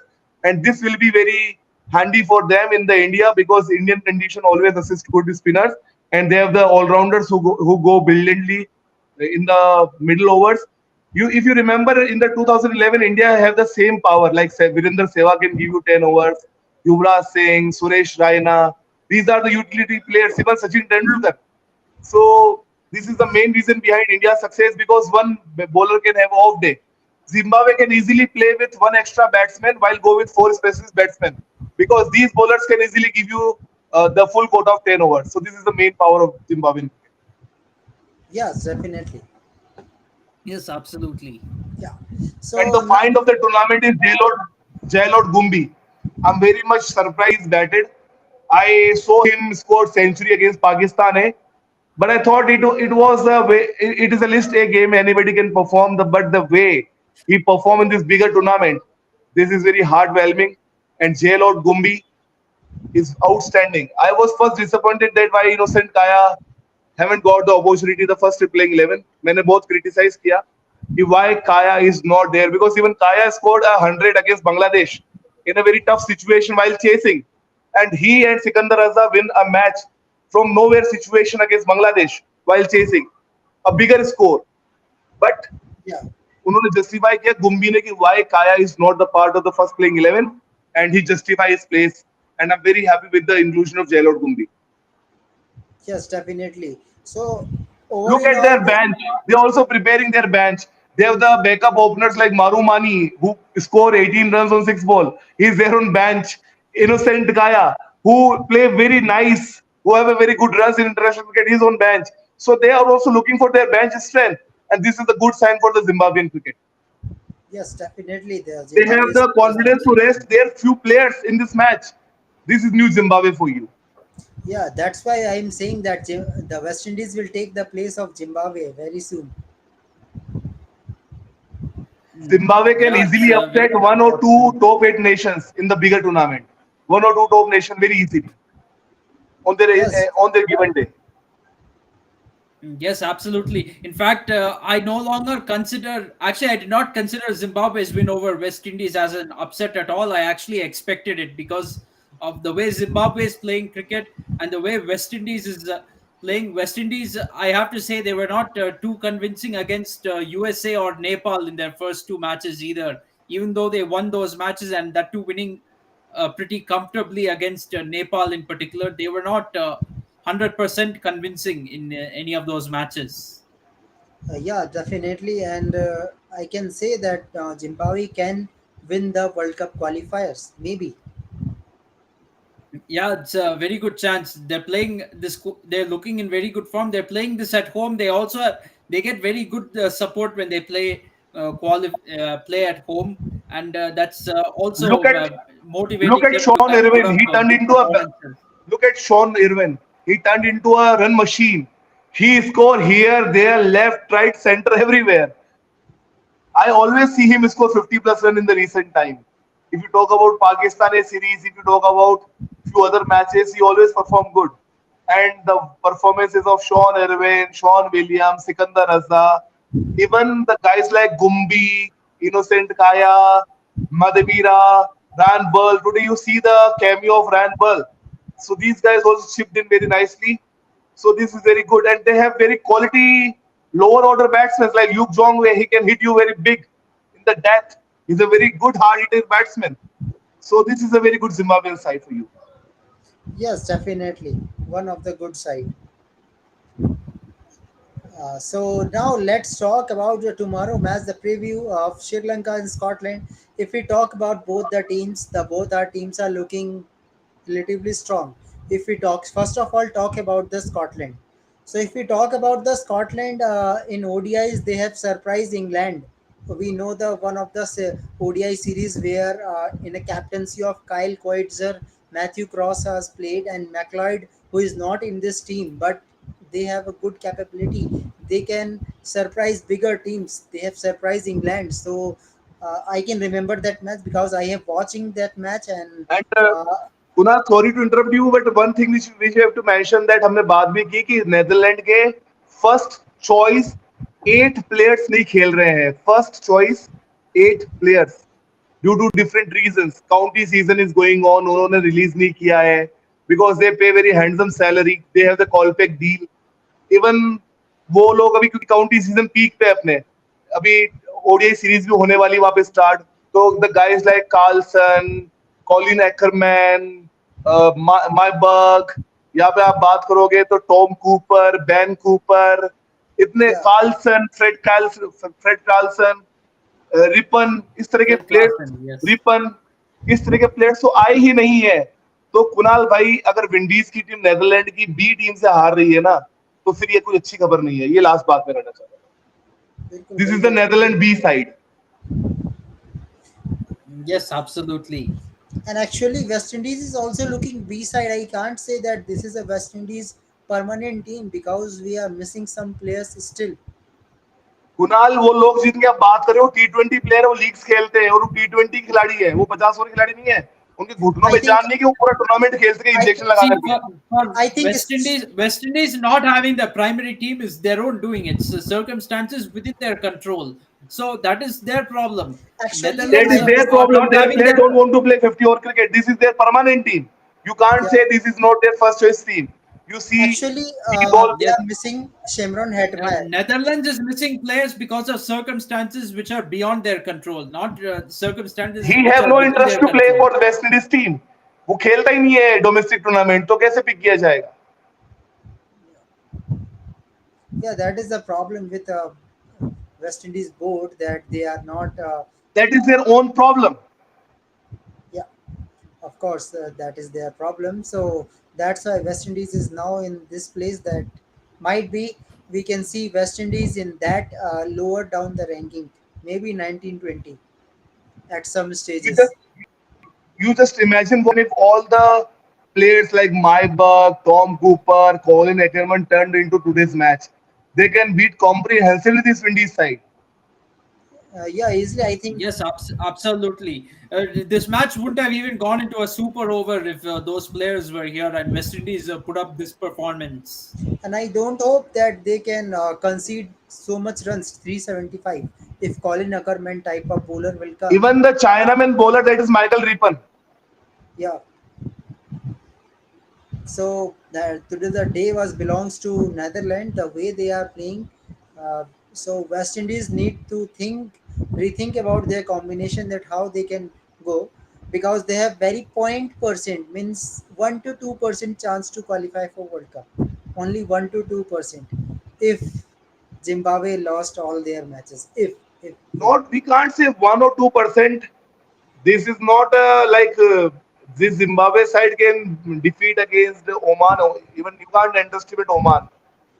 and this will be very handy for them in the India because Indian condition always assist good spinners, and they have the all-rounders who go brilliantly in the middle overs. If you remember in the 2011, India have the same power like Virender Sehwag can give you 10 overs, Yuvraj Singh, Suresh Raina. These are the utility players. Even Sachin Tendulkar. So this is the main reason behind India's success because one bowler can have off day. Zimbabwe can easily play with one extra batsman while go with four specialist batsmen because these bowlers can easily give you the full quota of 10 overs. So this is the main power of Zimbabwe. Yes, definitely. Yes, absolutely. Yeah. And So the now, find of the tournament is Jailord Gumbi. I'm very much surprised batted. I saw him score century against Pakistan, but I thought it was a way. It is a list A game. Anybody can perform but the way he performed in this bigger tournament, this is very heartwarming. And Jailord Gumbi is outstanding. I was first disappointed that why Innocent Kaya haven't got the opportunity the first playing 11. मैंने बहुत criticize किया कि why Kaya is not there because even Kaya scored 100 against Bangladesh in a very tough situation while chasing, and he and Sikandar Raza win a match from nowhere situation against Bangladesh while chasing a bigger score. But yeah. उन्होंने justify किया गुम्बी ने कि why Kaya is not the part of the first playing 11, and he justify his place. And I'm very happy with the inclusion of Jailord Gumbi. Yes, definitely. So over Look in at all, their bench. They're also preparing their bench. They have the backup openers like Maru Mani, who score 18 runs on 6 balls. He's there on bench. Innocent Kaya, who play very nice, who have a very good runs in international cricket. He's on bench. So they are also looking for their bench strength. And this is a good sign for the Zimbabwean cricket. yes, definitely the They have Zimbabwe the is confidence to rest their few players in this match. This is new Zimbabwe for you. yeah. That's why I'm saying that the West Indies will take the place of Zimbabwe very soon. Zimbabwe can Yeah, it's easily very upset much one or two possible. top eight nations in the bigger tournament. One or two top nation very easily Yes, on their given day. Yes, absolutely. In fact, I no longer consider, actually, I did not consider Zimbabwe's win over West Indies as an upset at all. I actually expected it because of the way Zimbabwe is playing cricket and the way West Indies is playing. West Indies, I have to say, they were not too convincing against USA or Nepal in their first two matches either, even though they won those matches and that too winning pretty comfortably against Nepal in particular. They were not 100% convincing in any of those matches. yeah, definitely, and I can say that Zimbabwe can win the World Cup qualifiers. Maybe. Yeah, it's a very good chance. They're playing this. They're looking in very good form. They're playing this at home. They also they get very good support when they play at home, and that's Look also at look motivating at them to Sean put Irwin. up He turned good into a performances. look at Sean Irwin. He turned into a run machine. He score here, there, left, right, center, everywhere. I always see him score 50 plus run in the recent time. If you talk about Pakistan series, if you talk about few other matches, he always perform good. And the performances of Sean Irwin, Sean Williams, Sikandar Raza, even the guys like Gumbi, Innocent Kaya, Madhavira, Ran Burl. Today you see the cameo of Ran Burl. So these guys also chipped in very nicely. So this is very good, and they have very quality lower order batsmen like Luke Jong, where he can hit you very big in the death. He's a very good hard hitter batsman. So this is a very good Zimbabwean side for you. Yes, definitely one of the good side. So now let's talk about the tomorrow match, the preview of Sri Lanka and Scotland. If we talk about both the teams, the both our teams are looking relatively strong. If we talk first of all talk about the Scotland. So if we talk about the Scotland in ODIs, they have surprised England. We know the one of the ODI series where in a captaincy of Kyle Coetzer, Matthew Cross has played, and McLeod, who is not in this team, but they have a good capability. They can surprise bigger teams. They have surprised England. So I can remember that match because I have watching that match, and And uh, Kunal, sorry to interrupt you, but one thing which we have to mention that हमने बात भी की कि Netherland के first choice 8 players नहीं खेल रहे हैं. First choice 8 players due to different reasons. County season is going on, उन्होंने रिलीज नहीं किया है because they pay very handsome salary, they have the Kolpak deal. Even वो लोग अभी, क्योंकि काउंटी सीजन पीक पे अपने, अभी ओडीआई सीरीज भी होने वाली वहां पे स्टार्ट, तो the guys like Carlson, Colin Ackermann, Myburgh, यहाँ पे आप बात करोगे तो टॉम कूपर, बैन कूपर, इतने Yeah, Carlson, Fred Carlson, Rippon, इस तरह के Fred players, Clarkson, yes. Rippon, इस तरह के प्लेयर्स तो आए ही नहीं है. तो कुणाल भाई, अगर विंडीज की टीम नेदरलैंड की बी टीम से हार रही है ना, तो फिर ये कोई अच्छी खबर नहीं है. ये लास्ट बात मैं कहना चाहता बिल्कुल हूँ. दिस भाई, इज द बिल्कुल. Netherland B side. Yes, absolutely. And actually, West Indies is also looking B side. I can't say that this is a West Indies permanent team because we are missing some players still. Kunal, वो लोग जिनकी आप बात कर रहे हो T20 player है, वो लीग्स खेलते हैं और वो T20 खिलाड़ी है, वो 50 ओवर खिलाड़ी नहीं है. उनके घुटनों I में think जान नहीं कि वो पूरा टूर्नामेंट खेल सके I इंजेक्शन लगा See, करके. for I think it's West Indies not having the primary team is their own doing. It's circumstances within their control. So that is their problem. actually That Netherlands is I their are problem. not Their having players their don't want to play 50 over cricket. This is their permanent team. You can't yeah. say this is not their first choice team. You see, Actually, these all they yes. are missing Shimron Hetmeyer. Netherlands is missing players because of circumstances which are beyond their control, not circumstances he which have are no within interest their to play control. for the West Indies team. वो खेलता ही नहीं है domestic tournament, तो कैसे pick किया जाएगा? Yeah, that is the problem with West Indies board that they are not. That is their own problem. Yeah, of course, that is their problem. So that's why West Indies is now in this place that might be we can see West Indies in that lower down the ranking, maybe 1920 at some You just stages. you just imagine what if all the players like Myberg, Tom Cooper, Colin Ackerman turned into today's match. They can beat comprehensively this Windies side. Yeah, easily I think. Yes, absolutely. This match wouldn't have even gone into a super over if those players were here and West Indies put up this performance. And I don't hope that they can concede so much runs, 375. If Colin Ackerman type of bowler will come, Even the Chinaman bowler, that is Michael Rippon. yeah. So today the day was belongs to Netherlands. The way they are playing, so West Indies need to rethink about their combination that how they can go because they have very 0.% means 1 to 2% chance to qualify for World Cup. Only 1 to 2%. If Zimbabwe lost all their matches, if Not, we can't say 1 or 2%. This is not this Zimbabwe side can defeat against Oman. Even you can't underestimate Oman.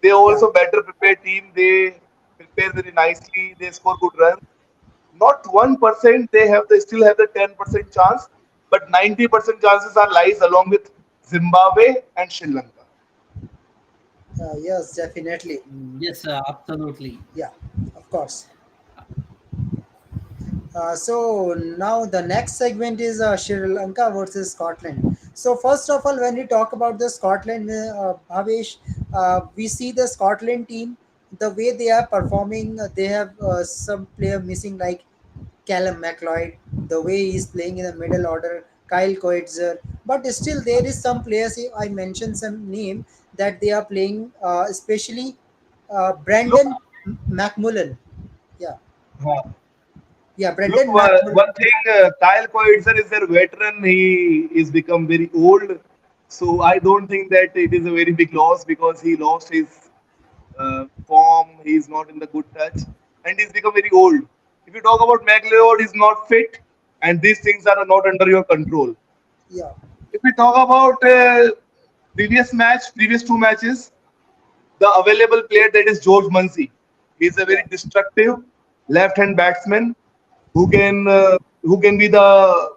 They are yeah, also better prepared team. They prepare very nicely. They score good runs. Not 1%. They still have the 10% chance, but 90% chances are lies along with Zimbabwe and Sri Lanka. yes, definitely, Yes, absolutely. yeah, of course. So now the next segment is Sri Lanka versus Scotland. So first of all, when we talk about the Scotland, Bhavesh, we see the Scotland team, the way they are performing. They have some player missing like Callum McLeod, the way he's playing in the middle order, Kyle Coetzer. But still, there is some players. I mentioned some name that they are playing, especially Look, Brandon McMullen. Yeah, yeah, Look, Brendan McMullen. one thing, Kyle Coetzer is their veteran. He is become very old, so I don't think that it is a very big loss because he lost his form. He is not in the good touch, and he's become very old. If you talk about McLeod, he's not fit, and these things are not under your control. Yeah, If we talk about previous 2 matches, the available player that is George Munsey. He's a yeah, very destructive left-hand batsman who can be the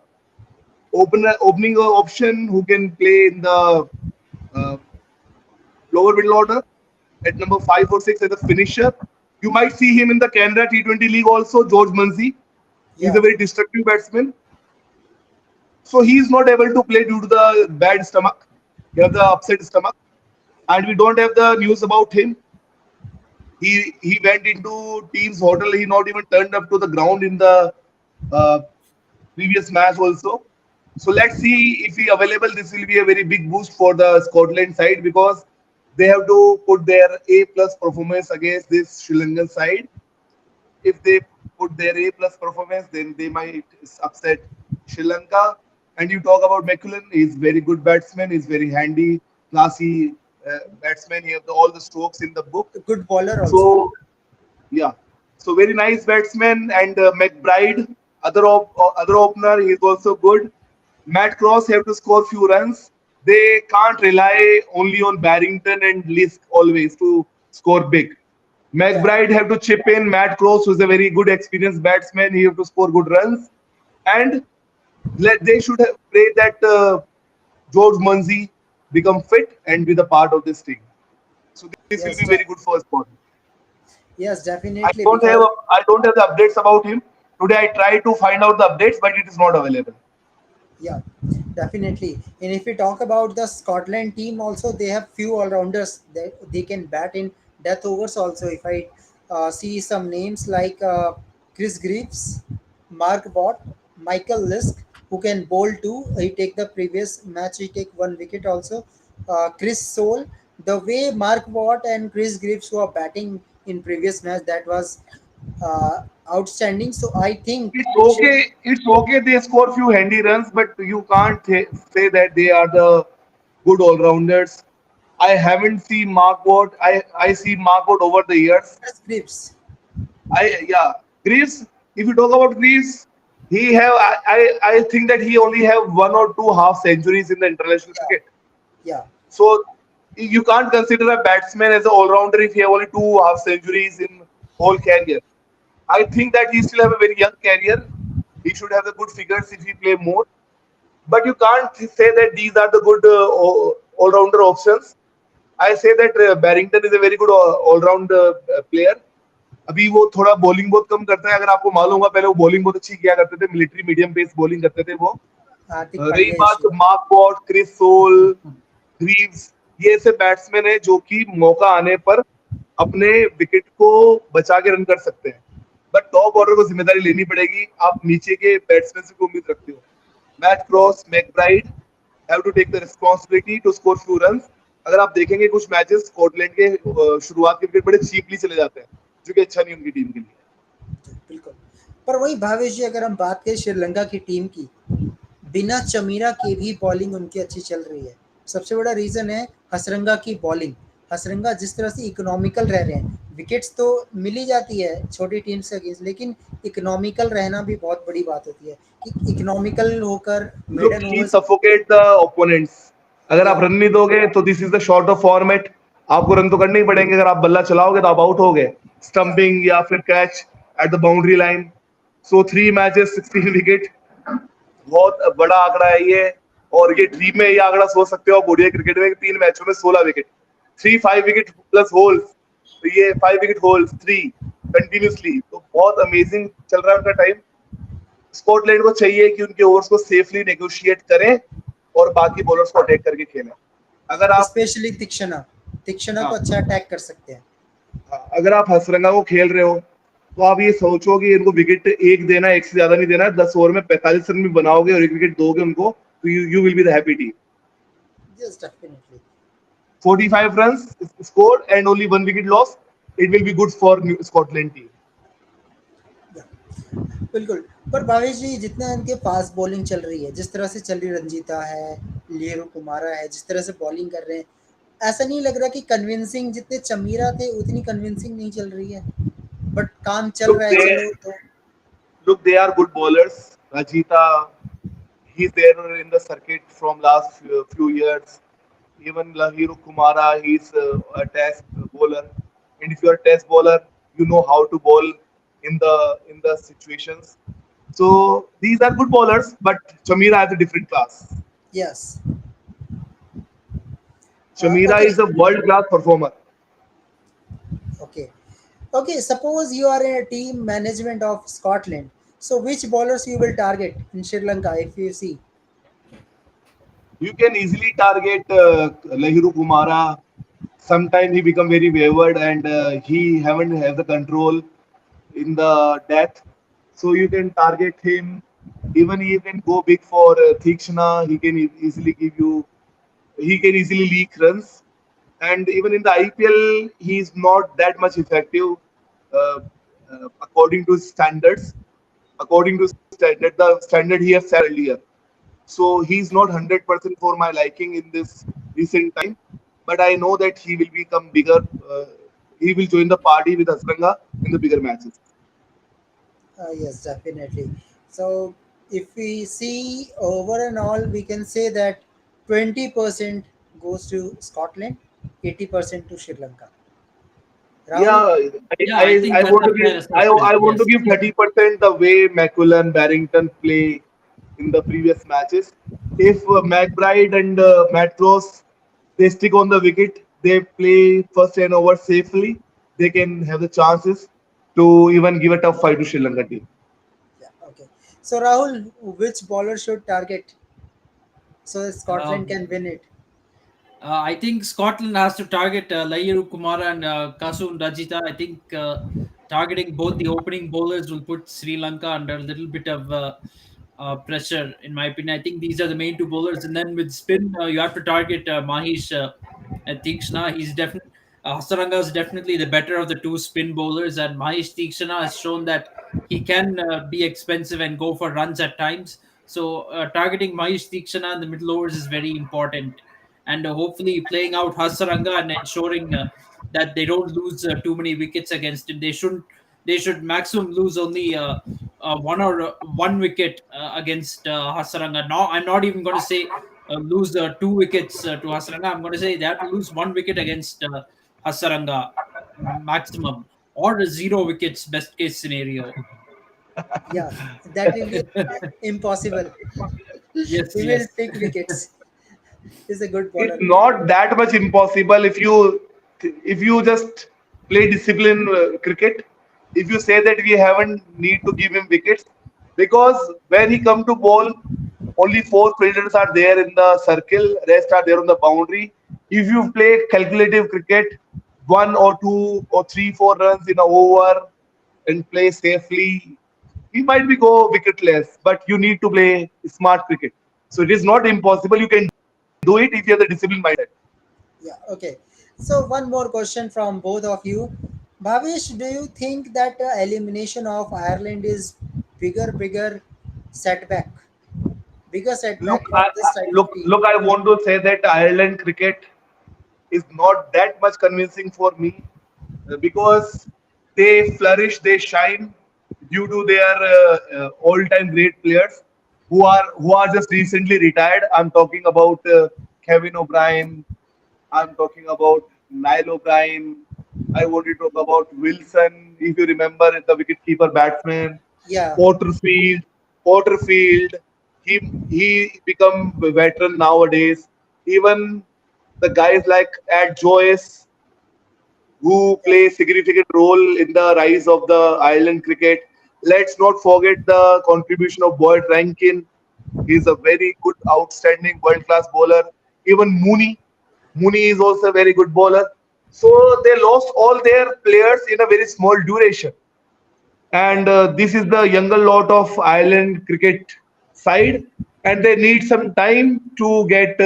opening option, who can play in the uh, lower middle order at number 5 or 6 as a finisher. You might see him in the Canada T20 League also, George Munsey. He's yeah, a very destructive batsman. So he is not able to play due to the bad stomach. He has the upset stomach, and we don't have the news about him. he went into team's hotel. He not even turned up to the ground in the uh, previous match also. So let's see if he available. This will be a very big boost for the Scotland side because they have to put their A plus performance against this Sri Lankan side. If they put their A plus performance, then they might upset Sri Lanka. And you talk about McCullen, he's very good batsman, he's very handy, classy batsman. He has all the strokes in the book. A good bowler also. So yeah, so very nice batsman and McBride, other opener, he is also good. Matt Cross have to score few runs. They can't rely only on Barrington and Lisk always to score big. Yeah. McBride have to chip in. Matt Cross, who is a very good experienced batsman, he have to score good runs, and they should have prayed that George Muncy become fit and be the part of this team. So this will Yes. be very good for Scotland. Yes, I definitely. don't have Because I don't have the updates about him. Today I tried to find out the updates, but it is not available. yeah, definitely. And if we talk about the Scotland team, also they have few all rounders that they can bat in death overs. Also, if I see some names like Chris Greaves, Mark Watt, Michael Lisk, who can bowl too. He take the previous match. He take one wicket also. Chris Soule. The way Mark Watt and Chris Greaves were batting in previous match, that was outstanding. So I think It's okay. It's okay. They score few handy runs, but you can't say that they are the good all rounders. I haven't seen Mark Watt. I see Mark Watt over the years. Chris Greaves. Yeah, Greaves. If you talk about Greaves, he have I think that he only have one or two half centuries in the international Yeah, cricket. yeah. So you can't consider a batsman as an all-rounder if he have only two half centuries in whole career. I think that he still have a very young career. He should have the good figures if he play more. But you can't say that these are the good all-rounder options. I say that Barrington is a very good all-round player. अभी वो थोड़ा bowling बहुत कम करता है अगर आपको मालूम होगा पहले वो बॉलिंग बहुत अच्छी किया करते थे मिलिट्री मीडियम पेस बॉलिंग करते थे वो Hardik रही Pandya बात issue. Mark Watt Chris Sole Greaves ये ऐसे बैट्समैन है जो कि मौका आने पर अपने विकेट को बचा के रन कर सकते हैं बट टॉप ऑर्डर को जिम्मेदारी लेनी पड़ेगी आप नीचे के बैट्समैन से उम्मीद रखते हो Matt Cross McBride have to take the responsibility to score few runs अगर आप देखेंगे कुछ मैचेस स्कॉटलैंड के शुरुआत के विकेट बड़े चीपली चले जाते हैं जो कि अच्छा नहीं उनकी टीम के लिए बिल्कुल। पर वही भावेश जी, अगर हम बात करें श्रीलंका की टीम की, बिना चमीरा के भी बॉलिंग उनकी अच्छी चल रही है। सबसे बड़ा रीज़न है हसरंगा की बॉलिंग। हसरंगा जिस तरह से इकोनॉमिकल रह रहे हैं, विकेट्स तो मिल ही जाती है छोटी टीम से अगेंस्ट, लेकिन इकोनॉमिकल रहना भी बहुत बड़ी बात होती है कि इकोनॉमिकल होकर look maiden he overs. suffocate the opponents अगर या आप रन नहीं दोगे तो this is the short of format आपको रन तो करने ही पड़ेंगे अगर आप बल्ला चलाओगे तो आप आउट हो गए या स्टंपिंग या फिर catch at the boundary line so 3 matches 16 wicket बहुत बड़ा आंकड़ा है ये और ये ड्रीम में ये आंकड़ा सोच सकते हो आप ओडीआई क्रिकेट में 3 मैचों में 16 विकेट 3 5 विकेट प्लस होल्स तो ये 5 विकेट होल्स 3 कंटिन्यूसली तो बहुत अमेजिंग चल रहा है उनका टाइम स्कॉटलैंड को चाहिए कि उनके ओवर्स को सेफली नेगोशिएट करें और बाकी बॉलर्स को अटैक करके खेलें अगर आप स्पेशली तीक्षणा, तीक्षणा को हाँ, अच्छा अटैक कर सकते हैं। अगर आप हसरंगा को खेल रहे हो तो आप ये सोचो कि इनको विकेट एक देना है एक से ज्यादा नहीं देना है 10 ओवर में 45 रन भी बनाओगे और एक विकेट दोगे उनको तो you will be the happy team yes, definitely. 45 runs scored and only 1 wicket lost it will be good for Scotland team बिल्कुल। पर भावेश जी, जितना इनके फास्ट बॉलिंग चल रही है, जिस तरह से चल रही रंजीता है, लियरो कुमारा है, जिस तरह से बॉलिंग कर रहे हैं, ऐसा नहीं लग रहा कि कन्विंसिंग जितने चमीरा थे उतनी कन्विंसिंग नहीं चल रही है। बट काम चल look रहा है, they चलो तो। they are good bowlers Rajita he's there in the circuit from last few years even Lahiro Kumara he's a test bowler and if you are a test bowler you know how to bowl in the situations so these are good bowlers but Chamira has a different class yes. Chamira okay, is a world class performer okay, okay. Suppose you are in a team management of Scotland, so which bowlers you will target in Sri Lanka if you see? you can easily target Lahiro Kumara sometimes he become very wayward and he haven't have the control in the death. So you can target him. Even you can go big for Thikshana. He can easily give you. He can easily leak runs. And even in the IPL, he is not that much effective according to standards. According to standard, the standard he has set earlier. So he's not 100% for my liking in this recent time, but I know that he will become bigger. He will join the party with Hasranga in the bigger matches. Yes, definitely. So, if we see over and all, we can say that 20% goes to Scotland, 80% to Sri Lanka. Yeah, Rahul? Yeah, I think I that's want a to give fair assessment. I want to Yes. give 30% the way McCullen, Barrington play in the previous matches. If McBride and Matt Ross they stick on the wicket, they play first 10 overs safely. They can have the chances to even give a tough fight to Sri Lanka team. Yeah, okay. So, Rahul, which bowler should target so that Scotland Um, can win it? I think Scotland has to target Lahiru Kumara and Kasun Rajita. I think targeting both the opening bowlers will put Sri Lanka under a little bit of pressure, in my opinion. I think these are the main two bowlers. And then with spin, you have to target Mahish and Tikshana. He's definitely. Hasaranga is definitely the better of the two spin bowlers, and Mahesh Tikshana has shown that he can be expensive and go for runs at times. So, targeting Mahesh Tikshana in the middle overs is very important, and hopefully playing out Hasaranga and ensuring that they don't lose too many wickets against him. They shouldn't. They should maximum lose only one wicket against Hasaranga. No, I'm not even going to say lose two wickets to Hasaranga. I'm going to say they have to lose one wicket against Hasaranga maximum, or zero wickets best case scenario. Yeah, that will be impossible. Yes, He will yes. pick wickets. He's a good It's bowler. not that much impossible if you just play discipline cricket. If you say that we haven't need to give him wickets, because when he come to bowl, only four fielders are there in the circle, rest are there on the boundary. If you play calculative cricket, one or two or three, 4 runs in a over and play safely, he might be go wicketless, but you need to play smart cricket. So it is not impossible. You can do it if you have the discipline mindset. Yeah, okay. So, one more question from both of you. Bhavish, do you think that elimination of Ireland is bigger setback? Bigger setback for this type of team? Look. I want to say that Ireland cricket is not that much convincing for me because they flourish, they shine due to their all-time great players who are just recently retired. I'm talking about Kevin O'Brien. I'm talking about Niall O'Brien. I want to talk about Wilson, if you remember, the wicketkeeper batsman. Yeah, Porterfield, Porterfield. He become a veteran nowadays. Even the guys like Ed Joyce, who yeah, play significant role in the rise of the Ireland cricket. Let's not forget the contribution of Boyd Rankin. He's a very good, outstanding, world-class bowler. Even Mooney is also a very good bowler. So they lost all their players in a very small duration. yeah, And this is the younger lot of Ireland cricket side, and they need some time to get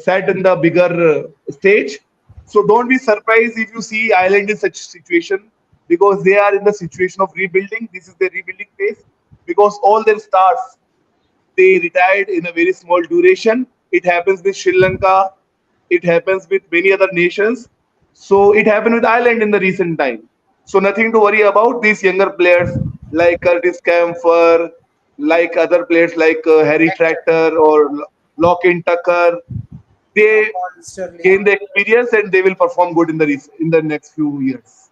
set in the bigger stage. So don't be surprised if you see Ireland in such situation because they are in the situation of rebuilding. This is the rebuilding phase because all their stars they retired in a very small duration. It happens with Sri Lanka. It happens with many other nations. So it happened with Ireland in the recent time. So nothing to worry about. These younger players like Curtis Camphor, like other players like Harry Tractor. Tractor or Lockin Tucker, they Paul Sterling. gain the experience and they will perform good in in the next few years.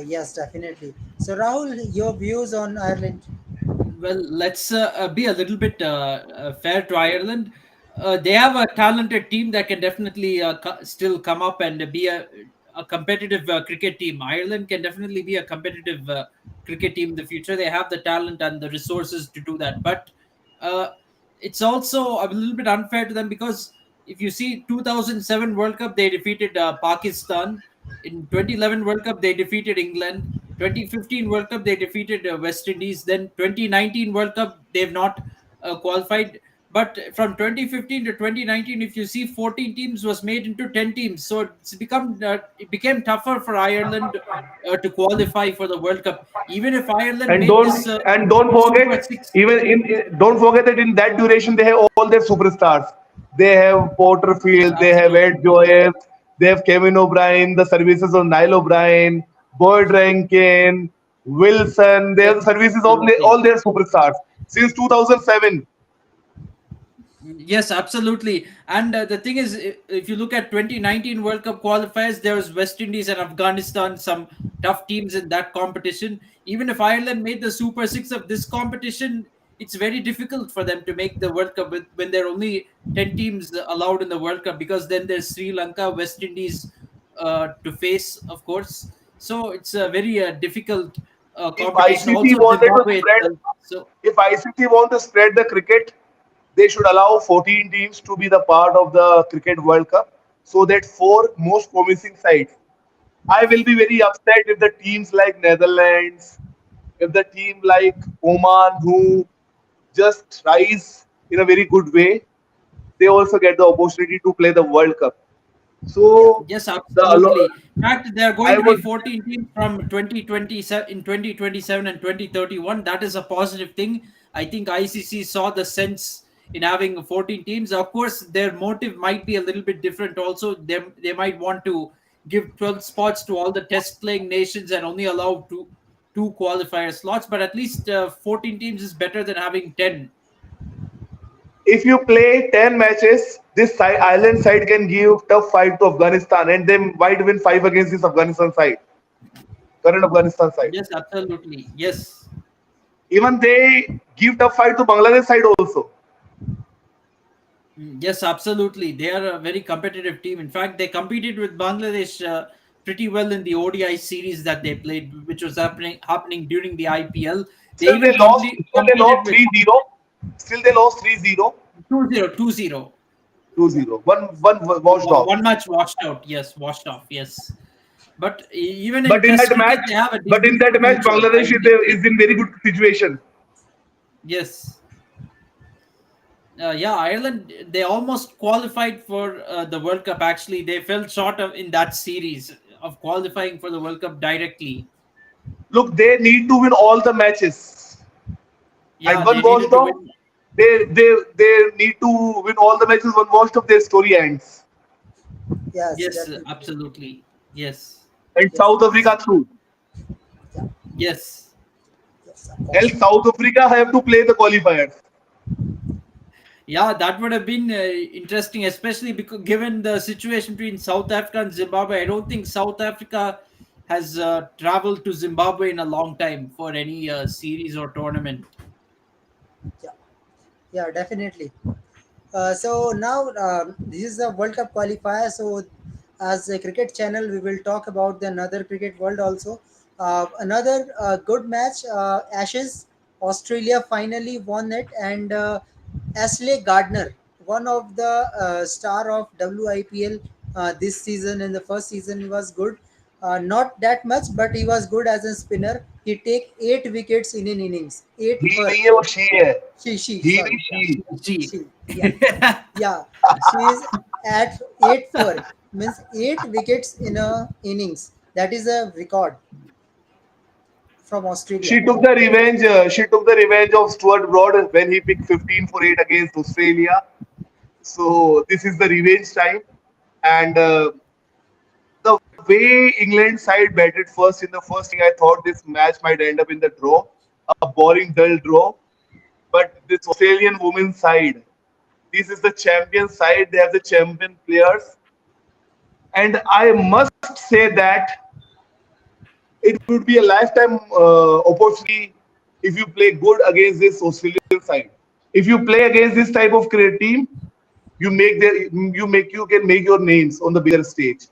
Yes, definitely. So, Rahul, your views on Ireland? Well, let's be a little bit fair to Ireland. They have a talented team that can definitely still come up and be a competitive cricket team. Ireland can definitely be a competitive cricket team in the future. They have the talent and the resources to do that. But uh, it's also a little bit unfair to them because if you see 2007 World Cup, they defeated Pakistan. In 2011 World Cup, they defeated England. 2015 World Cup, they defeated West Indies. Then 2019 World Cup, they've not qualified. But from 2015 to 2019, if you see, 14 teams was made into 10 teams. So it became tougher for Ireland to qualify for the World Cup. Even if Ireland And made this don't Super forget, Six. don't forget that in that duration they have all their superstars. They have Yes, Porterfield, they have Ed absolutely. Joyce, they have Kevin O'Brien, the services of Niall O'Brien, Boyd Rankin, Wilson. They Yes, have the services of absolutely. all their superstars since 2007. Yes, absolutely. And the thing is, if you look at 2019 World Cup qualifiers, there was West Indies and Afghanistan, some tough teams in that competition. Even if Ireland made the Super Six of this competition, it's very difficult for them to make the World Cup when there are only 10 teams allowed in the World Cup, because then there's Sri Lanka, West Indies to face, of course. So it's a very difficult If competition. ICC Also, wanted to Zimbabwe spread, itself. So, if ICC want to spread the cricket, they should allow 14 teams to be the part of the Cricket World Cup so that four most promising sides. I will be very upset if the teams like Netherlands, if the team like Oman, who just rise in a very good way, they also get the opportunity to play the World Cup. Yeah, So yes, the absolutely. In fact, there are going I to be was 14 teams from 2027 in 2027 and 2031. That is a positive thing. I think ICC saw the sense in having 14 teams. Of course, their motive might be a little bit different. Also, they might want to give 12 spots to all the test playing nations and only allow two qualifier slots. But at least 14 teams is better than having 10. if you play 10 matches, this side, island side can give tough fight to Afghanistan and they might win 5 against this Afghanistan side, current Afghanistan side. Yes, absolutely. Yes. Even they give tough fight to Bangladesh side also. Yes, absolutely. They are a very competitive team. In fact, they competed with Bangladesh pretty well in the ODI series that they played, which was happening during the IPL. They Still they even lost, still they competed lost with 3-0. Still they lost 3-0, 2-0, 2-0. 2-0. One washed off. One match washed out. Yes, washed off. Yes. But even in But in Test that match, cricket, they have a but in decent that match, future, I Bangladesh would say. is in very good situation. Yes. Yeah, Ireland, they almost qualified for the World Cup. Actually, they fell short of in that series of qualifying for the World Cup directly. Look, they need to win all the matches. And Yeah, one they needed washed to off, win. they need to win all the matches. One washed off, their story ends. yes, Yes, definitely. absolutely. Yes, And Yes, South Africa through. yeah, yes. yes, Else unfortunately. South Africa have to play the qualifiers. Yeah, that would have been interesting, especially because given the situation between South Africa and Zimbabwe. I don't think South Africa has traveled to Zimbabwe in a long time for any series or tournament. Yeah, yeah, definitely. So now this is the World Cup qualifier. So as a cricket channel, we will talk about the another cricket world also. Another good match, Ashes. Australia finally won it, and Ashley Gardner, one of the star of WIPL this season. In the first season, he was good. Not that much, but he was good as a spinner. He take 8 wickets in an innings. Eight He for नहीं है वो she है. she. He नहीं Sorry, yeah, she. Gee. she. Yeah, yeah, she is at 8 for, means 8 wickets in a innings. That is a record from Australia. She took the revenge. She took the revenge of Stuart Broad when he picked 15 for 8 against Australia. So this is the revenge time, and the way England side batted first in the first inning, I thought this match might end up in the draw, a boring, dull draw. But this Australian women's side, this is the champion side. They have the champion players, and I must say that it would be a lifetime opportunity if you play good against this Australian side. If you play against this type of team, you can make your names on the bigger stage.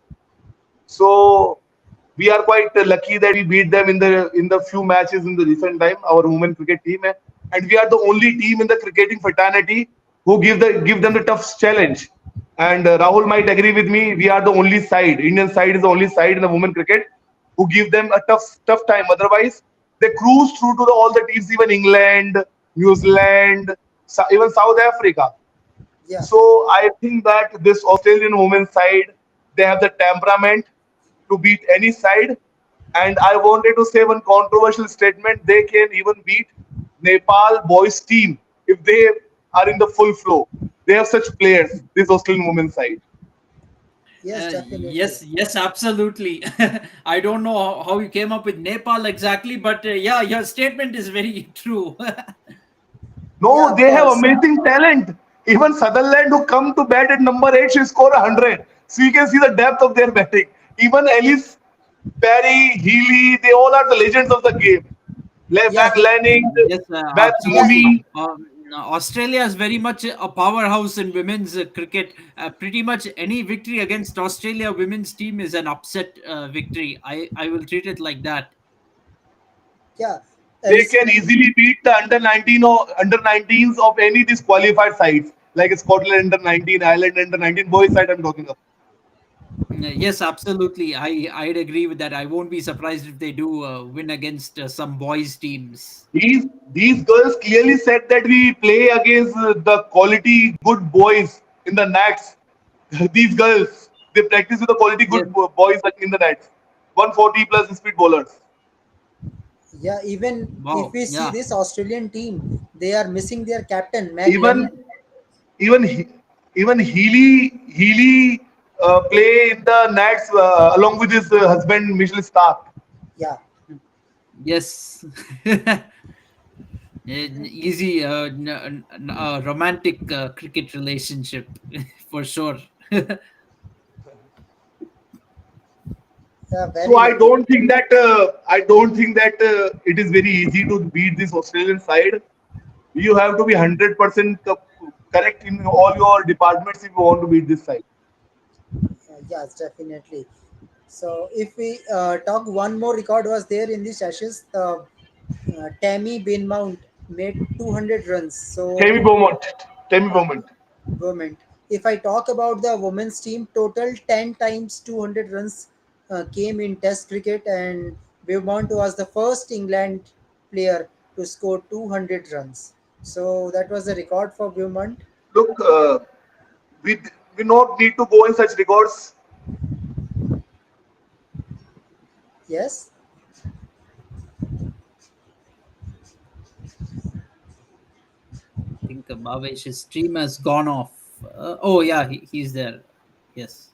So we are quite lucky that we beat them in the few matches in the recent time. Our women cricket team, and we are the only team in the cricketing fraternity who give them the tough challenge. And Rahul might agree with me. We are the only side. Indian side is the only side in the women cricket who give them a tough time. Otherwise, they cruise through to all the teams, even England, New Zealand, even South Africa. Yeah. So I think that this Australian women's side, they have the temperament to beat any side. And I wanted to say one controversial statement. They can even beat Nepal boys team if they are in the full flow. They have such players, this Australian women's side. Yes, definitely. Yes, absolutely. I don't know how you came up with Nepal exactly, but yeah, your statement is very true. Yeah, No, of they have course. amazing talent. Even Sutherland, who come to bat at number 8, she score 100. So you can see the depth of their batting. Even Ellis, Perry, Healy, they all are the legends of the game. Yeah, Back Lanning, Yes, Beth yeah, absolutely. Mooney. Australia is very much a powerhouse in women's cricket. Pretty much any victory against Australia women's team is an upset victory. I will treat it like that. yeah. They Alice, can easily beat the under 19 or under 19s of any disqualified sides, like Scotland under 19, Ireland under 19, boys side I'm talking about. Yes, absolutely. I'd agree with that. I won't be surprised if they do win against some boys teams. These girls clearly said that we play against the quality good boys in the nets. These girls, they practice with the quality Yes. good boys like in the nets. 140 plus speed bowlers. yeah, even if Wow. we see Yeah. this Australian team, they are missing their captain, Meg Even Lennon. even even Healy play in the nets along with his husband Mitchell Stark. Yeah, Yes. Easy, romantic cricket relationship for sure. yeah, So very. I don't think that it is very easy to beat this Australian side. You have to be 100% correct in all your departments if you want to beat this side. Yes, definitely. So if we talk, one more record was there in the Ashes. The Tammy Binmount made 200 runs. So Tammy Beaumont. Tammy uh, Beaumont. women. If I talk about the women's team, total 10 times 200 runs came in Test cricket, and Beaumont was the first England player to score 200 runs. So that was the record for Beaumont. Look, we we not need to go in such records. Yes. I think Bhavesh's stream has gone off. Oh, yeah, he's there. Yes.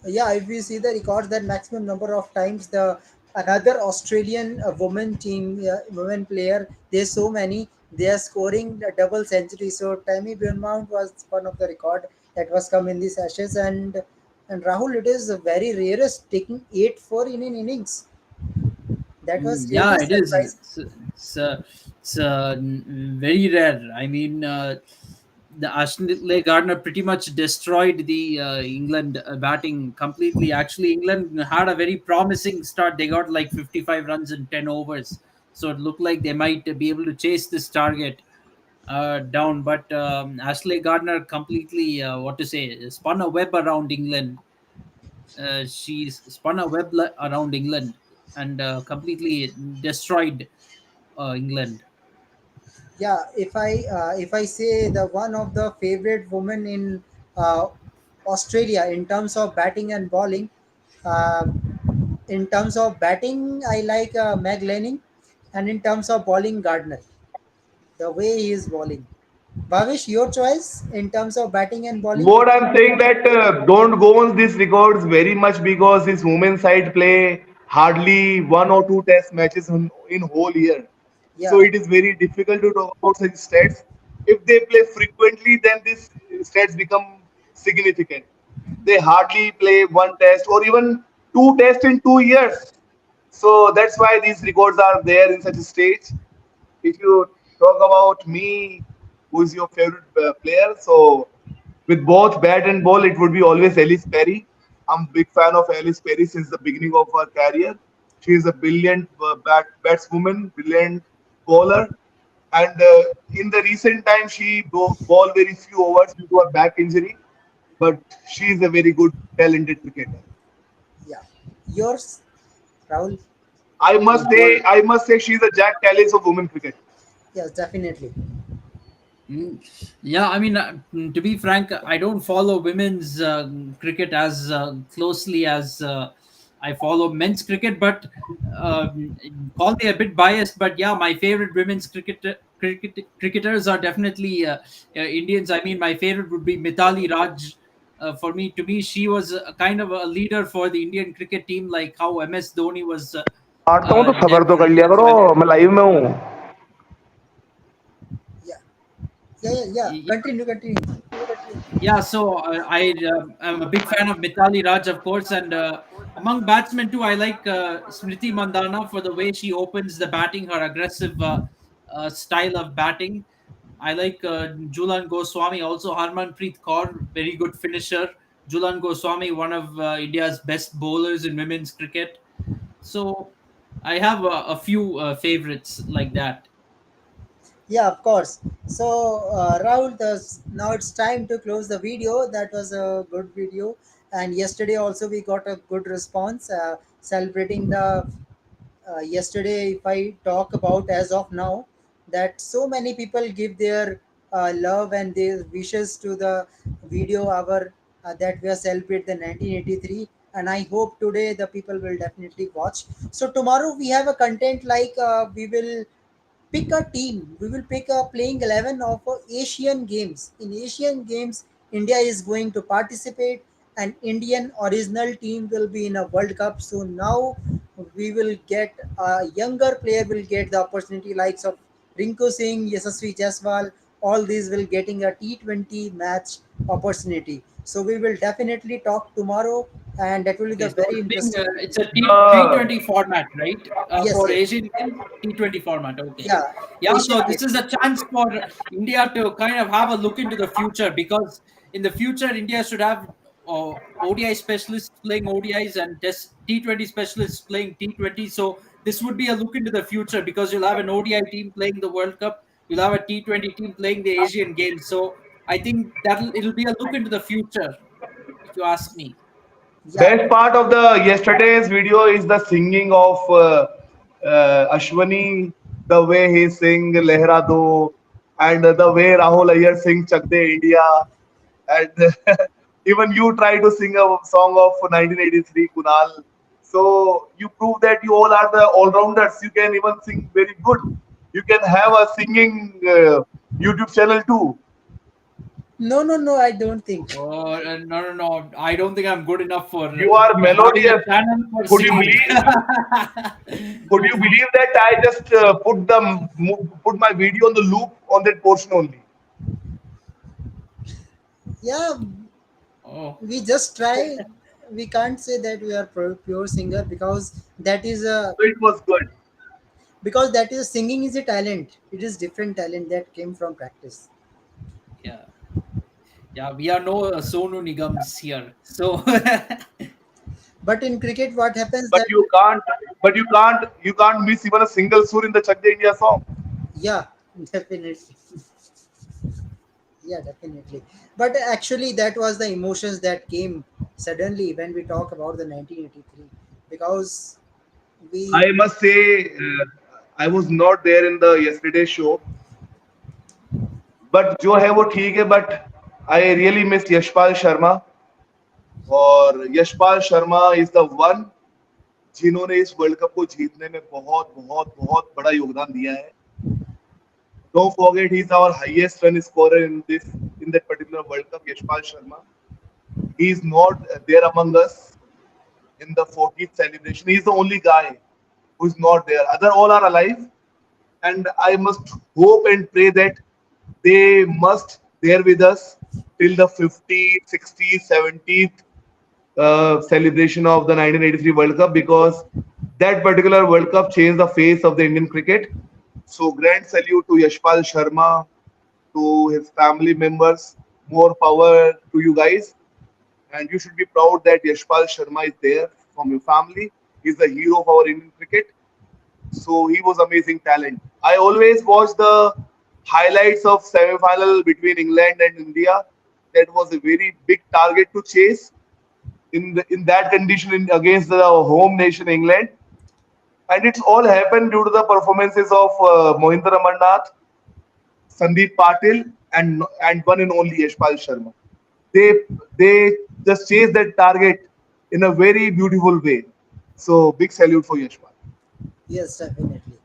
Yeah, if we see the records, that maximum number of times the another Australian women team, women player, there's so many, they are scoring a double century. So Tammy Beaumont was one of the record that was come in these ashes, and Rahul, it is very rarest taking 8 for in an innings. That was Yeah, really it is. surprising. It's very rare. I mean, the Ashley Gardner pretty much destroyed the England batting completely. Actually, England had a very promising start. They got like 55 runs in 10 overs. So it looked like they might be able to chase this target down. But Ashley Gardner completely, what to say, spun a web around England. She's spun a web around England and completely destroyed England. Yeah, if I say the one of the favorite women in uh, Australia in terms of batting and bowling, uh, in terms of batting, I like Meg Lanning, and in terms of bowling, Gardner. The way he is bowling. Bhavish, your choice in terms of batting and bowling? What I'm saying that don't go on these records very much because his women's side play hardly one or two test matches in whole year. So Yeah, it is very difficult to talk about such stats. If they play frequently, then these stats become significant. They hardly play one test or even two tests in 2 years. So that's why these records are there in such a stage. If you talk about me, who is your favorite player? So with both bat and ball, it would be always Alice Perry. I'm a big fan of Alice Perry since the beginning of her career. She is a brilliant batswoman, brilliant bowler. And in the recent time, she bowled very few overs due to her back injury. But she is a very good, talented cricketer. Yeah. Yours, Rahul? I must say, she's a Jack Callis of women cricket. Yes, definitely. Mm, yeah, I mean, to be frank, I don't follow women's cricket as closely as I follow men's cricket. But call me a bit biased, but yeah, my favorite women's cricketers are definitely Indians. I mean, my favorite would be Mithali Raj. To me, she was a kind of a leader for the Indian cricket team, like how MS Dhoni was काटता हूँ तो there सबर तो for कर लिया India. करो, So मैं live में हूँ. Yeah. Yeah. I, Continue, continue. Yeah, so I'm a big fan of Mithali Raj, of course, and among batsmen too, I like Smriti Mandana for the way she opens the batting, her aggressive style of batting. I like Julan Goswami, also Harmanpreet Kaur, very good finisher. Julan Goswami, one of India's best bowlers in women's cricket. So I have a few favorites like that. Yeah, of course. So, Rahul, now it's time to close the video. That was a good video. And yesterday also we got a good response celebrating the yesterday. If I talk about as of now, that so many people give their love and their wishes to the video our that we are celebrate the 1983. And I hope today the people will definitely watch. So tomorrow we have a content like we will pick a team. We will pick a playing 11 of Asian Games. In Asian Games, India is going to participate, and Indian original team will be in a World Cup. So now we will get a younger player will get the opportunity, likes of Rinku Singh, Yashasvi Jaiswal. All these will getting a T20 match opportunity. So we will definitely talk tomorrow, and that will be Okay, the so very interesting. it's a Uh, T20 format, right? Yes, For yes, Asian Games, T20 format. Okay. yeah, Yeah, Asian so this Games. is a chance for India to kind of have a look into the future, because in the future, India should have ODI specialists playing ODIs and Test T20 specialists playing T20. So this would be a look into the future, because you'll have an ODI team playing the World Cup, you'll have a T20 team playing the Asian Games. So I think it'll be a look into the future, if you ask me. Yeah, Best part of the yesterday's video is the singing of Ashwani, the way he sing Lehra Do, and the way Rahul Iyer sing Chak De India, and even you try to sing a song of 1983, Kunal. So you prove that you all are the all-rounders. You can even sing very good. You can have a singing YouTube channel too. no, I don't think. Oh, no, no, no. I don't think I'm good enough for You are having a melodious. channel for Could you singing. believe? Could you believe that I just put my video on the loop on that portion only? Yeah, Oh, we just try. We can't say that we are pure singer because that is a So it was good. singing is a talent. It is different talent that came from practice. yeah. Yeah, we are no Sonu Nigams here. So, But in cricket, what happens But that you can't miss even a single sur in the Chak De India song. yeah, definitely, yeah, definitely. But actually, that was the emotions that came suddenly when we talk about the 1983 because we I must say, I was not there in the yesterday show, but जो है वो ठीक है. But I really missed Yashpal Sharma, और Yashpal Sharma is the one जिन्होंने इस world cup को जीतने में बहुत बहुत बहुत बड़ा योगदान दिया है. Don't forget, he's our highest run scorer in that particular World Cup, Yashpal Sharma. He is not there among us in the 40th celebration. He's the only guy who is not there. Other all are alive, and I must hope and pray that they must there with us till the 50th, 60th, 70th celebration of the 1983 World Cup, because that particular World Cup changed the face of the Indian cricket. So grand salute to Yashpal Sharma, to his family members. More power to you guys, and you should be proud that Yashpal Sharma is there from your family. He's the hero of our Indian cricket. So he was amazing talent. I always watch the highlights of semi-final between England and India. That was a very big target to chase in that condition against the home nation England, and it's all happened due to the performances of Mohinder Amarnath, Sandeep Patil, and one and only Yashpal Sharma. They they just chased that target in a very beautiful way. So big salute for Yashpal. Yes, definitely.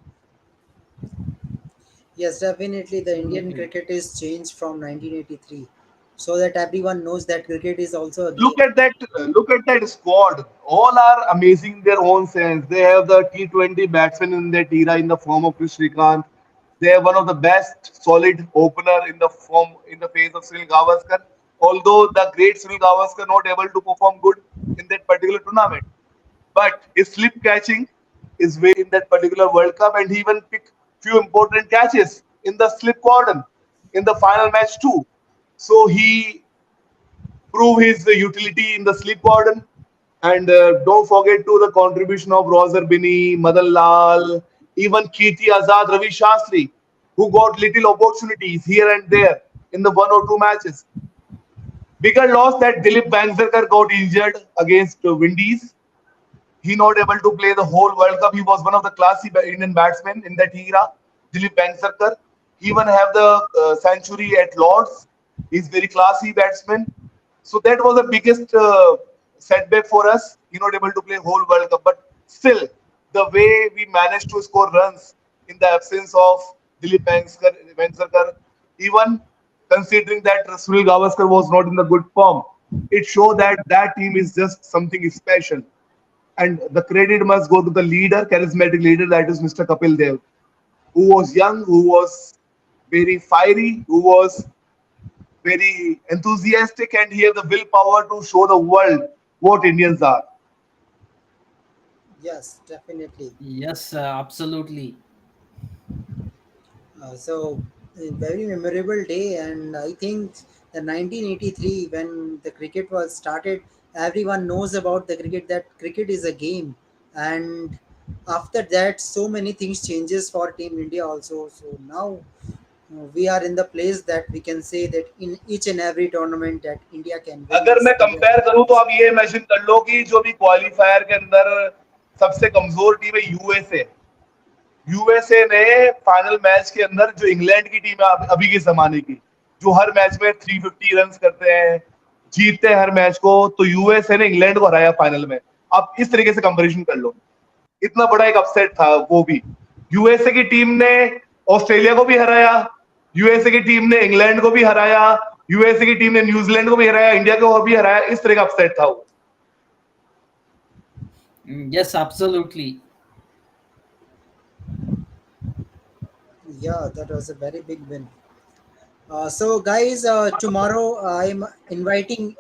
Yes, definitely. The Indian cricket is changed from 1983, so that everyone knows that cricket is also a Look game. at that! Look at that squad. All are amazing in their own sense. They have the T20 batsmen in that era in the form of Chris Srikanth. They have one of the best solid opener in the face of Sunil Gavaskar. Although the great Sunil Gavaskar not able to perform good in that particular tournament, but his slip catching is very in that particular World Cup, and he even picked few important catches in the slip cordon in the final match too. So he prove his utility in the slip cordon. And don't forget to the contribution of Roger Binny, Madan Lal, even Kirti Azad, Ravi Shastri, who got little opportunities here and there in the one or two matches. Bigger loss that Dilip Bangsarkar got injured against Windies. He not able to play the whole World Cup. He was one of the classy Indian batsmen in that era. Dilip Bangsarkar. He even have the century at Lords. He's very classy batsman. So that was the biggest setback for us. He not able to play whole World Cup. But still, the way we managed to score runs in the absence of Dilip Bangsarkar, even considering that Sunil Gavaskar was not in the good form, it showed that that team is just something special, and the credit must go to the leader, charismatic leader, that is Mr. Kapil Dev, who was young, who was very fiery, who was very enthusiastic, and he had the willpower to show the world what Indians are. Yes, definitely. Yes, absolutely. So a very memorable day, and I think the 1983 when the cricket was started, everyone knows about the cricket. That cricket is a game, and after that, so many things changes for Team India also. So now we are in the place that we can say that in each and every tournament that India can win अगर this मैं India compare करूं तो tournaments. आप ये imagine कर लो कि जो भी क्वालिफायर के अंदर सबसे कमजोर टीम है यूएसए। यूएसए ने फाइनल मैच के अंदर जो इंग्लैंड की टीम है अभी के जमाने की, जो हर मैच में 350 रन करते हैं, जीतते हैं हर मैच को, तो यूएसए ने इंग्लैंड को हराया फाइनल में। आप इस तरीके से कंपैरिजन कर लो। इतना बड़ा एक अपसेट था वो भी। यूएसए की टीम ने ऑस्ट्रेलिया को भी हराया, यूएसए की टीम ने इंग्लैंड को भी हराया, यूएसए की टीम ने न्यूजीलैंड को भी हराया, इंडिया को भी हराया। इस तरह का अपसेट था वो। Yes, absolutely. Yeah, that was a very big win. So, guys, tomorrow I'm inviting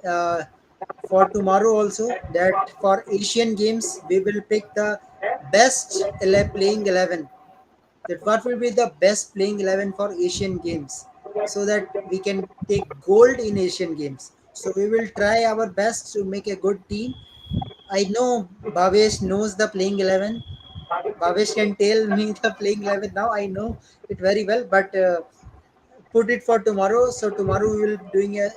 for tomorrow also that for Asian Games we will pick the playing 11. That what will be the best playing 11 for Asian Games, so that we can take gold in Asian Games. So we will try our best to make a good team. I know Bhavesh knows the playing 11. Bhavesh can tell me the playing 11 now. I know it very well, but put it for tomorrow. So tomorrow we will doing a.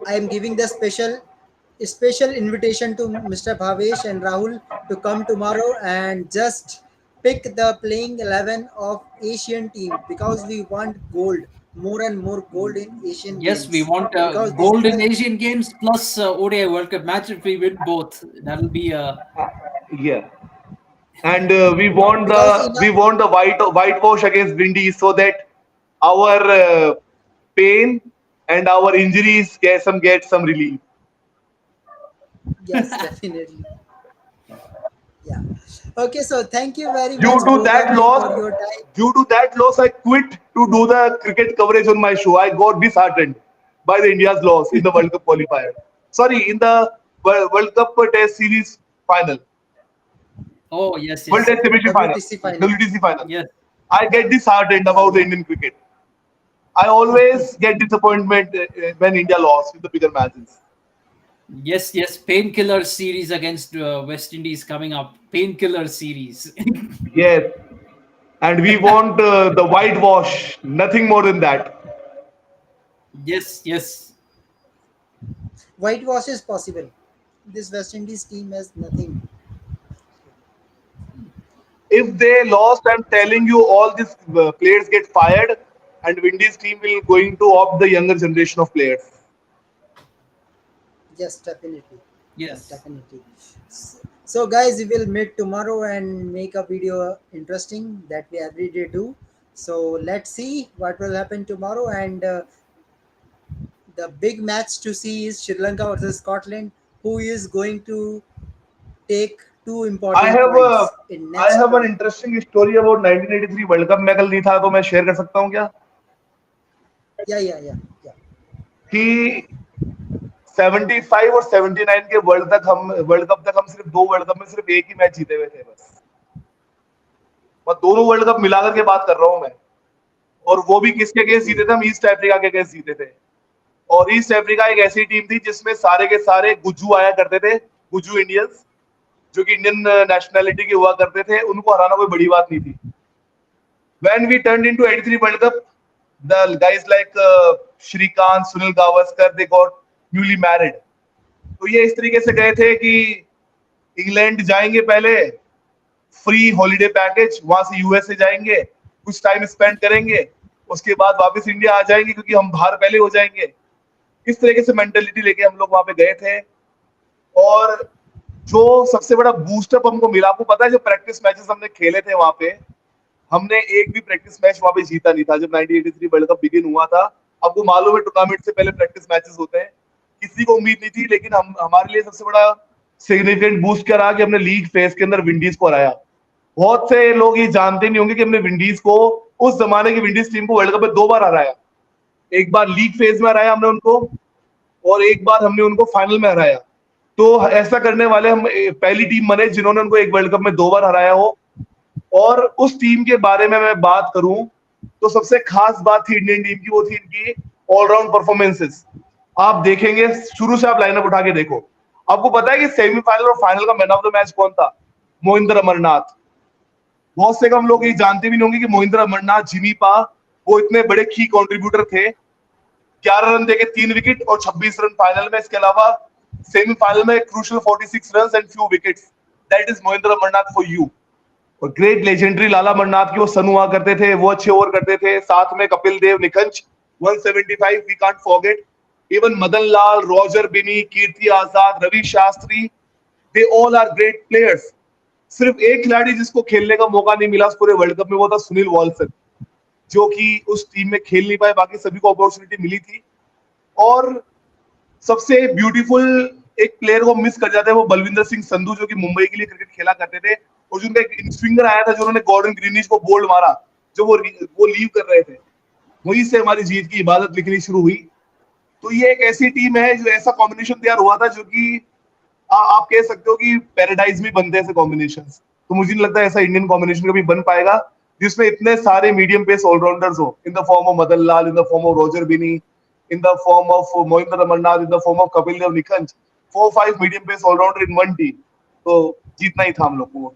I am giving the special invitation to Mr. Bhavesh and Rahul to come tomorrow and just pick the playing 11 of Asian team, because we want gold, more and more gold in Asian Yes, we Games, want because this is gold in the. Asian Games plus ODI World Cup match. If we win both, that'll be Yeah, and Because in we a. want the whitewash against Windies so that our pain and our injuries get some relief. Yes, definitely. Yeah. Okay, so thank you very Due much, to both that of you, loss, for your time. I quit to do the cricket coverage on my show. I got disheartened by the India's loss in the World Cup qualifier. Sorry, in the World Cup Test Series final, oh yes, World yes, Test Championship final, WTC final. WTC final. yes. I get disheartened Yeah, about the yeah. Indian cricket. I always get disappointment when India lost in the bigger matches. Yes, yes, painkiller series against West Indies coming up. Painkiller series. Yes, and we want the whitewash, nothing more than that. Yes, yes. Whitewash is possible. This West Indies team has nothing. If they lost, I'm telling you, all these players get fired, and Windies team will going to opt the younger generation of players. Yes, definitely. Yes, Yes. definitely. So, guys, we will meet tomorrow and make a video interesting that we every day do. So, let's see what will happen tomorrow. And the big match to see is Sri Lanka versus Scotland, who is going to take two I important have a points in I next have an round. interesting story about 1983 world cup. मैं कल नहीं था तो मैं share कर सकता हूँ क्या Yeah, yeah, yeah, yeah. कि 75 और 79 के वर्ल्ड कप तक हम सिर्फ दो वर्ल्ड कप में सिर्फ एक ही मैच जीते हुए थे बस. मैं दोनों वर्ल्ड कप मिला करके बात कर रहा हूँ मैं. और वो भी किसके अगेंस्ट Okay. जीते थे? हम ईस्ट अफ्रीका के अगेंस्ट जीते थे. और ईस्ट अफ्रीका एक ऐसी टीम थी जिसमें सारे के सारे गुज्जू आया करते थे, गुज्जू इंडियंस, जो कि इंडियन नेशनैलिटी के हुआ करते थे. उनको हराना कोई बड़ी बात नहीं थी. When we turned into 83 World Cup, the guys like Shrikant, Sunil Gavaskar, they got newly married. तो ये इस तरीके से गए थे कि इंग्लैंड जाएंगे पहले, फ्री हॉलीडे पैकेज, वहां से यूएसए जाएंगे, कुछ टाइम स्पेंड करेंगे, उसके बाद वापस इंडिया आ जाएंगे क्योंकि हम बाहर पहले हो जाएंगे. इस तरीके से मेंटेलिटी लेके हम लोग वहां पे गए थे. और जो सबसे बड़ा बूस्टअप हमको मिला, आपको पता है जो प्रैक्टिस मैचेस हमने खेले थे वहां पे, हमने एक भी प्रैक्टिस मैच वहां पे जीता नहीं था जब 1983 वर्ल्ड कप बिगिन हुआ था. आपको मालूम है टूर्नामेंट से पहले प्रैक्टिस मैचेस होते हैं. किसी को उम्मीद नहीं थी, लेकिन हम हमारे लिए सबसे बड़ा सिग्निफिकेंट बूस्ट क्या रहा कि हमने लीग फेज के अंदर विंडीज को हराया. बहुत से लोग ये जानते नहीं होंगे कि हमने विंडीज को, उस जमाने की विंडीज टीम को वर्ल्ड कप में दो बार हराया. एक बार लीग फेज में हराया हमने उनको, और एक बार हमने उनको फाइनल में हराया. तो ऐसा करने वाले हम पहली टीम बने जिन्होंने उनको एक वर्ल्ड कप में दो बार हराया हो. और उस टीम के बारे में मैं बात करूं तो सबसे खास बात थी इंडियन टीम की, वो थी इनकी ऑलराउंड परफॉर्मेंसेस. आप देखेंगे, शुरू से आप लाइनअप उठा के देखो, आपको पता है कि सेमीफाइनल और फाइनल का मैन ऑफ द मैच कौन था? मोहिंद्र अमरनाथ. बहुत से कम लोग ये जानते भी नहीं होंगे कि मोहिंद्र अमरनाथ, जिमी पा, वो इतने बड़े की कंट्रीब्यूटर थे. 11 रन देके 3 विकेट और 26 रन फाइनल में. इसके अलावा सेमीफाइनल में crucial 46 run and few wickets. That is Mohinder Amarnath for you. और ग्रेट लेजेंडरी लाला मन्नाथ की वो सन हुआ करते थे, वो अच्छे ओवर करते थे. साथ में Kapil Dev, Nikhanj, 175 we can't forget. Even Madan Lal, Roger Binny, Kirti Azad, Ravi Shastri, they all are great players. सिर्फ एक खिलाड़ी जिसको खेलने का मौका नहीं मिला उस पूरे वर्ल्ड कप में, वो था सुनील वॉल्सन, जो कि उस टीम में खेल नहीं पाए. बाकी सभी को अपॉर्चुनिटी मिली थी. और सबसे ब्यूटीफुल एक प्लेयर को मिस कर जाते हैं, वो बलविंदर सिंह संधू, जो कि मुंबई के लिए क्रिकेट खेला करते थे. और जिनका एक स्विंगर आया था, जो उन्होंने गॉर्डन ग्रीनिश को बोल्ड मारा, जो वो लीव कर रहे थे, वहीं से हमारी जीत की इबादत लिखनी शुरू हुई. तो ये एक ऐसी टीम है, जो ऐसा कॉम्बिनेशन तैयार हुआ था, जो कि आप कह सकते हो कि पैराडाइज में बनते हैं ऐसे कॉम्बिनेशन. तो मुझे नहीं लगता ऐसा इंडियन कॉम्बिनेशन कभी बन पाएगा जिसमें इतने सारे मीडियम पेस ऑलराउंडर्स हो, in the form of Madan Lal, in the form of Roger Binny, in the form of Mohinder Amarnath, in the form of Kapil Dev, Nikhanj, 4-5 medium pace all rounder in one team. तो जीतना ही था हम लोग को.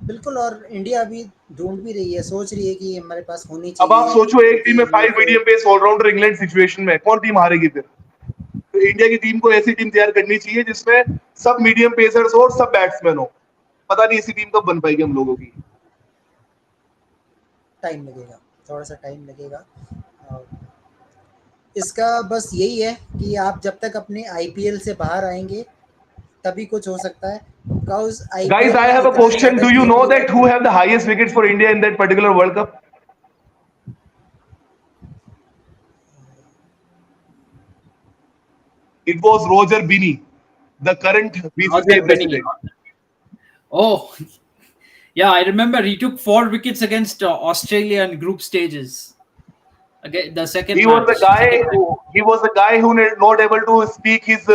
बिल्कुल. और India अभी ढूंढ भी रही है, सोच रही है कि हमारे पास होनी अब आप चाहिए सोचो, एक टीम क्योंकि में 5 लोग medium pace allrounder England situation में कौन टीम हारेगी फिर? तो इंडिया की टीम को ऐसी टीम तैयार करनी चाहिए जिसमें सब मीडियम पेसर्स हो और सब बैट्समैन हो. पता नहीं ऐसी टीम कब बन पाएगी हम लोगों की. टाइम लगेगा, थोड़ा सा टाइम लगेगा. और इसका बस यही है कि आप जब तक अपने आईपीएल से बाहर आएंगे तभी कुछ हो सकता है. बिकॉज Guys, आईपीएल I में have a इतना question. ज़्यादा Do you गेम know नहीं that रहता. who have the highest wickets for India in that particular World Cup? It was Roger Binney, the current BCCI Roger Binney. president. Oh, yeah, I remember he took 4 wickets against Australia in group stages. Again, the second He was the match. guy who not able to speak his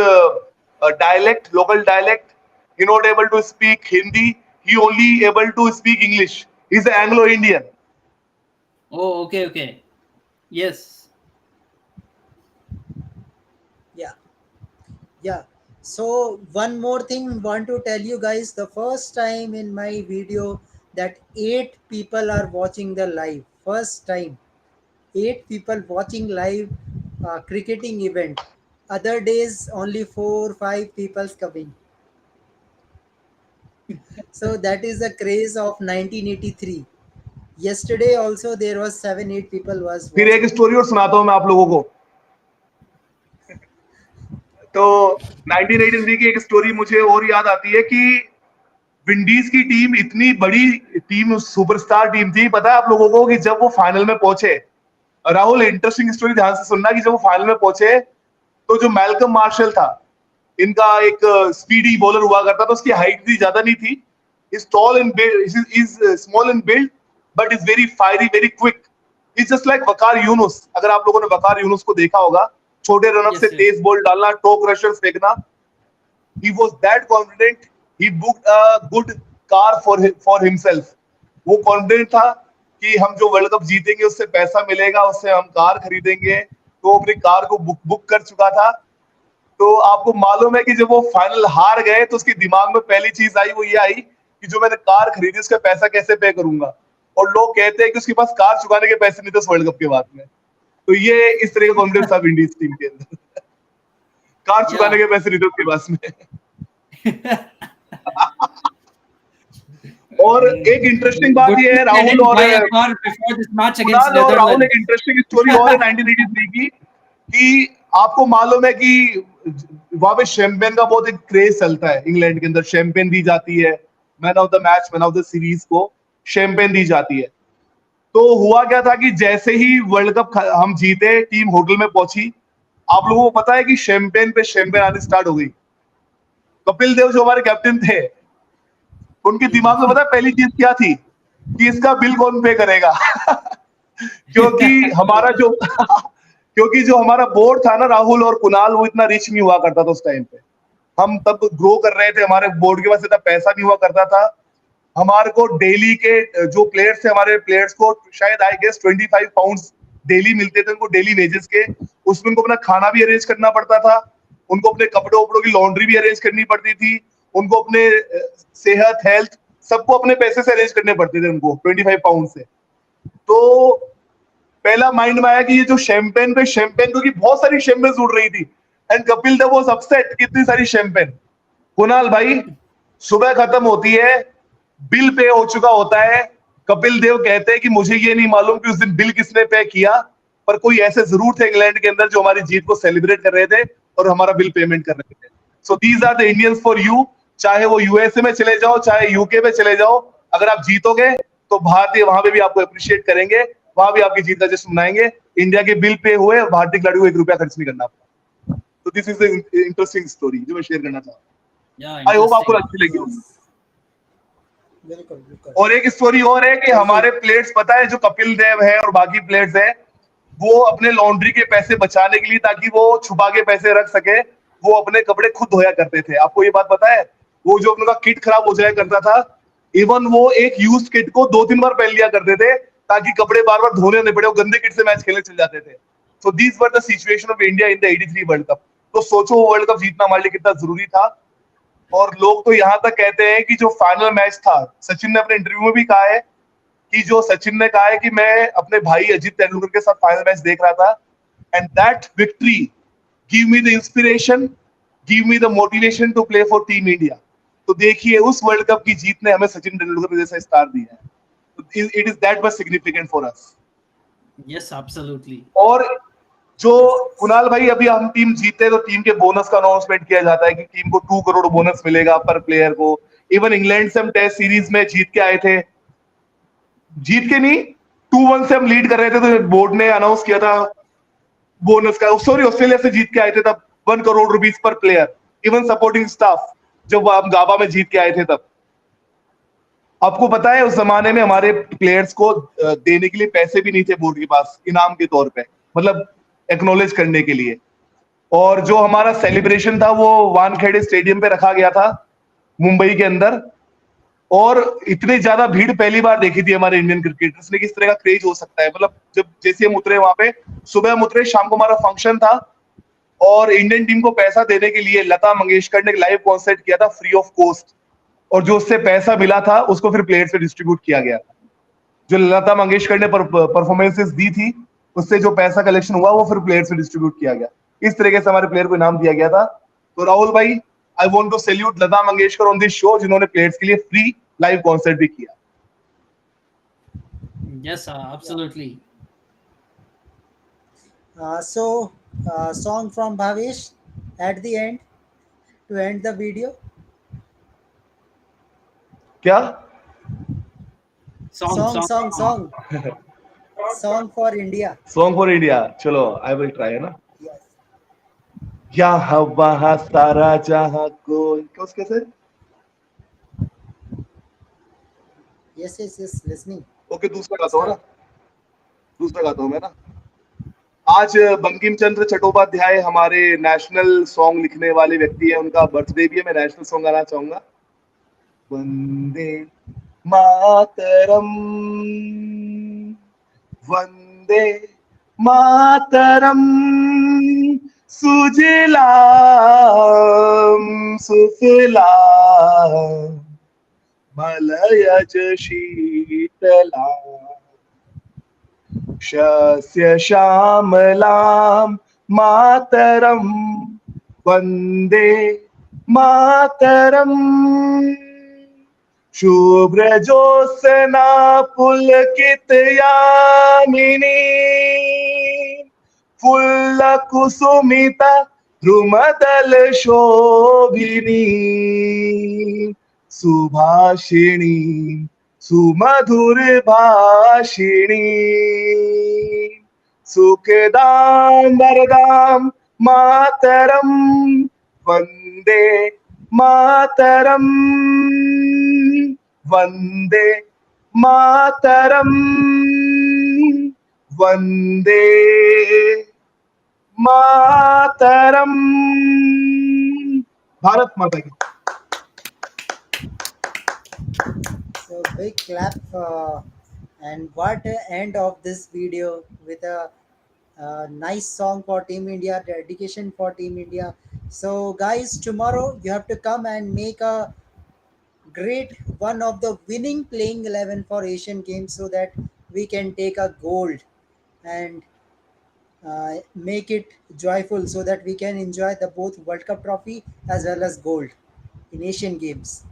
dialect, local dialect. He not able to speak Hindi. He only able to speak English. He's an Anglo-Indian. Oh, okay, okay. Yes. Yeah, yeah. So one more thing want to tell you guys, the first time in my video that 8 people are watching the live. First time, 8 people watching live cricketing event. Other days only 4 5 people coming. So that is the craze of 1983. Yesterday also there was 7 8 people was फिर एक watching. Story और सुनाता हूँ मैं आप लोगों को। तो 1983 की एक स्टोरी मुझे और याद आती है कि विंडीज की टीम इतनी बड़ी टीम, सुपरस्टार टीम थी, पता है आप लोगों को, कि जब वो फाइनल में पहुंचे, राहुल इंटरेस्टिंग स्टोरी ध्यान से सुनना, कि जब वो फाइनल में पहुंचे तो जो मैल्कम मार्शल था, इनका एक स्पीडी बॉलर हुआ करता था, उसकी हाइट भी ज्यादा नहीं थी, is tall in is small in build but is very fiery, very quick, is just like Waqar Younis. अगर आप लोगों ने वकार यूनुस को देखा होगा, छोटे रन अप Yes, से yes. तेज बॉल डालना, टो क्रशर्स फेंकना, he was that confident, he booked a good car for himself। वो कॉन्फिडेंट था कि हम जो वर्ल्ड कप जीतेंगे उससे पैसा मिलेगा, उससे हम कार खरीदेंगे, तो अपनी कार को बुक कर चुका था। तो आपको मालूम है कि जब वो फाइनल हार गए तो उसके दिमाग में पहली चीज आई, वो ये आई कि जो मैंने कार खरीदी उसका पैसा कैसे पे करूंगा, और लोग कहते हैं कि उसके पास कार चुकाने के पैसे नहीं थे उस वर्ल्ड कप के बाद में। तो ये इस तरह का कॉन्फिडेंस था विंडीज टीम के अंदर, कार चुकाने Yeah. के पैसे नहीं थे उसके पास में। और एक इंटरेस्टिंग बात Good ये है thing I राहुल didn't और buy a car before this match against Kunal और राहुल, एक Netherlands. इंटरेस्टिंग स्टोरी और है 1983 की, कि आपको मालूम है कि वहां पे शैंपेन का बहुत एक क्रेज चलता है इंग्लैंड के अंदर, शैंपेन दी जाती है, man of the match, man of the series को शैंपेन दी जाती है। तो हुआ क्या था कि जैसे ही वर्ल्ड कप हम जीते, टीम होटल में पहुंची, आप लोगों को पता है कि शैंपेन पे शैंपेन आनी स्टार्ट हो गई। कपिल देव जो हमारे कैप्टन थे, उनके दिमाग में पता है पहली चीज क्या थी, कि इसका बिल कौन पे करेगा। क्योंकि हमारा जो क्योंकि जो हमारा बोर्ड था ना राहुल और कुणाल, वो इतना रिच नहीं हुआ करता था उस टाइम पे। हम तब ग्रो कर रहे थे, हमारे बोर्ड के पास इतना पैसा नहीं हुआ करता था। हमारे को डेली के जो प्लेयर्स थे, हमारे प्लेयर्स को शायद आई गेस 25 पाउंड्स डेली मिलते थे उनको, डेली वेजेस के। उसमें उनको अपना खाना भी अरेंज करना पड़ता था, उनको अपने कपड़ों वपड़ों की लॉन्ड्री भी अरेंज करनी पड़ती थी, उनको अपने सेहत, हेल्थ, सबको अपने पैसे से अरेंज करने पड़ते थे उनको 25 पाउंड से। तो पहला माइंड में आया कि ये जो शैंपेन पे शैंपेन, क्योंकि बहुत सारी शैंपेन उड़ रही थी, and Kapil Dev was upset, कितनी सारी शैंपेन। कुणाल भाई, सुबह खत्म होती है, बिल पे हो चुका होता है, कपिल देव कहते हैं कि मुझे ये नहीं मालूम कि उस दिन बिल किसने पे किया, पर कोई ऐसे जरूर थे इंग्लैंड के अंदर जो हमारी जीत को सेलिब्रेट कर रहे थे और हमारा बिल पेमेंट कर रहे थे। So these are the Indians for you. चाहे वो यूएसए में चले जाओ, चाहे यूके में चले जाओ, अगर आप जीतोगे तो भारतीय वहां पे भी आपको अप्रिशिएट करेंगे, वहां भी आपकी जीत का जश्न मनाएंगे। इंडिया के बिल पे हुए, भारतीय खिलाड़ी को 1 रुपया खर्च नहीं करना पड़ा। तो this is the interesting story जो मैं शेयर करना चाहता हूँ। Yeah, आई होप आपको interesting. अच्छी लगी होगी। बिल्कुल बिल्कुल। और एक स्टोरी और है कि हमारे प्लेयर्स, पता है जो कपिल देव है और बाकी प्लेयर्स है, वो अपने लॉन्ड्री के पैसे बचाने के लिए, ताकि वो छुपा के पैसे रख सके, वो अपने कपड़े खुद धोया करते थे। आपको ये बात पता है? वो जो उनका किट खराब हो जाया करता था, इवन वो एक यूज किट को 2-3 बार पहन लिया करते थे, ताकि कपड़े बार बार धोने नहीं पड़े, वो गंदे किट से मैच खेलने चल जाते थे। So these were the situation of India in the 83 world cup. तो सोचो वो वर्ल्ड कप जीतना हमारे लिए कितना जरूरी था। और लोग तो यहाँ तक कहते हैं कि जो फाइनल मैच था, सचिन ने अपने इंटरव्यू में भी कहा है कि जो सचिन ने कहा है कि मैं अपने भाई अजीत तेंदुलकर के साथ फाइनल मैच देख रहा था, and that victory give me the inspiration, give me the motivation to play for team India. तो देखिए, उस वर्ल्ड कप की जीत ने हमें सचिन तेंदुलकर जैसा स्टार दिया है। It is that much significant for us. Yes, absolutely. और जो कुणाल भाई, अभी हम टीम जीते तो टीम के बोनस का अनाउंसमेंट किया जाता है कि टीम को 2 करोड़ बोनस मिलेगा पर प्लेयर को। इवन इंग्लैंड से हम टेस्ट सीरीज में जीत के आए थे, जीत के नहीं, 2-1 से हम लीड कर रहे थे, तो बोर्ड ने अनाउंस किया था बोनस का। सॉरी, ऑस्ट्रेलिया से जीत के आए थे तब 1 करोड़ रुपीस पर प्लेयर, इवन सपोर्टिंग स्टाफ, जब हम गाबा में जीत के आए थे तब। आपको पता है उस जमाने में हमारे प्लेयर्स को देने के लिए पैसे भी नहीं थे बोर्ड के पास इनाम के तौर पे, मतलब एक्नॉलेज करने के लिए। और जो हमारा सेलिब्रेशन था वो वानखेड़े स्टेडियम पे रखा गया था मुंबई के अंदर, और इतनी ज्यादा भीड़ पहली बार देखी थी हमारे इंडियन क्रिकेटर्स ने, किस तरह का क्रेज हो सकता है। मतलब जब जैसे हम उतरे वहां पे, सुबह हम उतरे, शाम को हमारा फंक्शन था, और इंडियन टीम को पैसा देने के लिए लता मंगेशकर ने एक लाइव कॉन्सर्ट किया था फ्री ऑफ कॉस्ट। और जो उससे पैसा मिला था उसको फिर प्लेयर्स में डिस्ट्रीब्यूट किया गया था। जो लता मंगेशकर ने परफॉर्मेंसेस दी थी, उससे जो पैसा कलेक्शन हुआ वो फिर प्लेयर्स में डिस्ट्रीब्यूट किया गया। इस तरीके से हमारे प्लेयर को इनाम दिया गया था। तो राहुल भाई, I want to salute Lata Mangeshkar on this show, जिन्होंने प्लेयर्स के लिए फ्री लाइव कॉन्सर्ट भी किया। Yes, absolutely. Song from Bhavesh at the end to end the video. क्या Song. Song for India. Song for India? चलो, आई विल ट्राई, है ना। Yes. यहाँ वहाँ सारा जहाँ कोई, कैसे? Yes. Listening. ओके, दूसरा गाता हूँ ना, दूसरा गाता हूँ मैं ना। आज बंकिम चंद्र चट्टोपाध्याय हमारे नेशनल सॉन्ग लिखने वाले व्यक्ति है, उनका बर्थडे भी है। मैं नेशनल सॉन्ग गाना चाहूंगा। वंदे मातरम, वंदे मातरम, सुजलाम सुफलाम मलयज शीतलाम शस्य श्यामलां मातरम, वंदे मातरम, शुभ्रजोत्स्ना पुलकित यामिनी, फुल्लकुसुमिता द्रुमदल शोभिनी, सुभाषिणी सुमधुर भाषिणी, सुखदां वरदां मातरम, वंदे मातरम, वंदे मातरम, वंदे मातरम। भारत माता की। So big clap and what a end of this video with a nice song for Team India, dedication for Team India. So guys, tomorrow you have to come and make a great one of the winning playing 11 for Asian Games so that we can take a gold and make it joyful so that we can enjoy the both World Cup trophy as well as gold in Asian Games.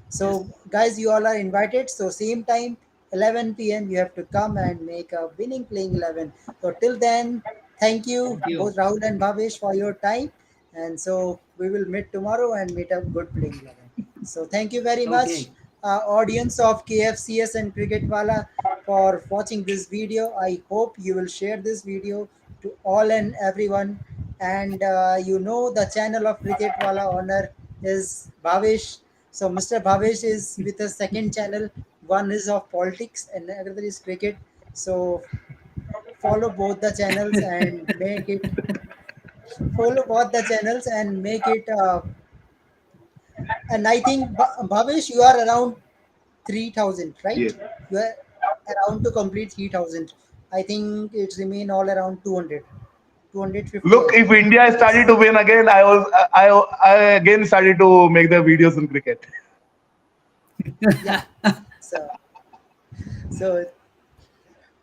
So guys, you all are invited. So same time, 11 p.m. you have to come and make a winning playing 11. So till then, thank you Thank you. both Rahul and Bhavesh for your time. And so we will meet tomorrow and meet a good playing 11. So thank you very much, Okay. audience of KFCS and Cricket Wala, for watching this video. I hope you will share this video to all and everyone. And you know the channel of Cricket Wala owner is Bhavesh. So Mr. Bhavesh is with a second channel. One is of politics and another is cricket. So follow both the channels and make it and I think Bhavesh, you are around 3,000, right? Yes. You are around to complete 3,000. I think it's remain all around 200, 250. Look, if India started to win again, I again started to make the videos in cricket. Yeah. So, so,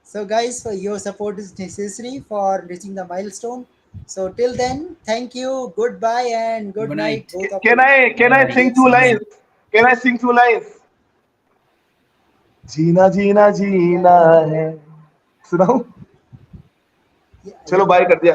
so guys, for your support is necessary for reaching the milestone. So till then, thank you, goodbye, and good Good night. night. Both of Can you. I sing two lines? Can I sing two lines? जीना जीना जीना है, सुनाऊं? Yeah, चलो, bye कर दिया।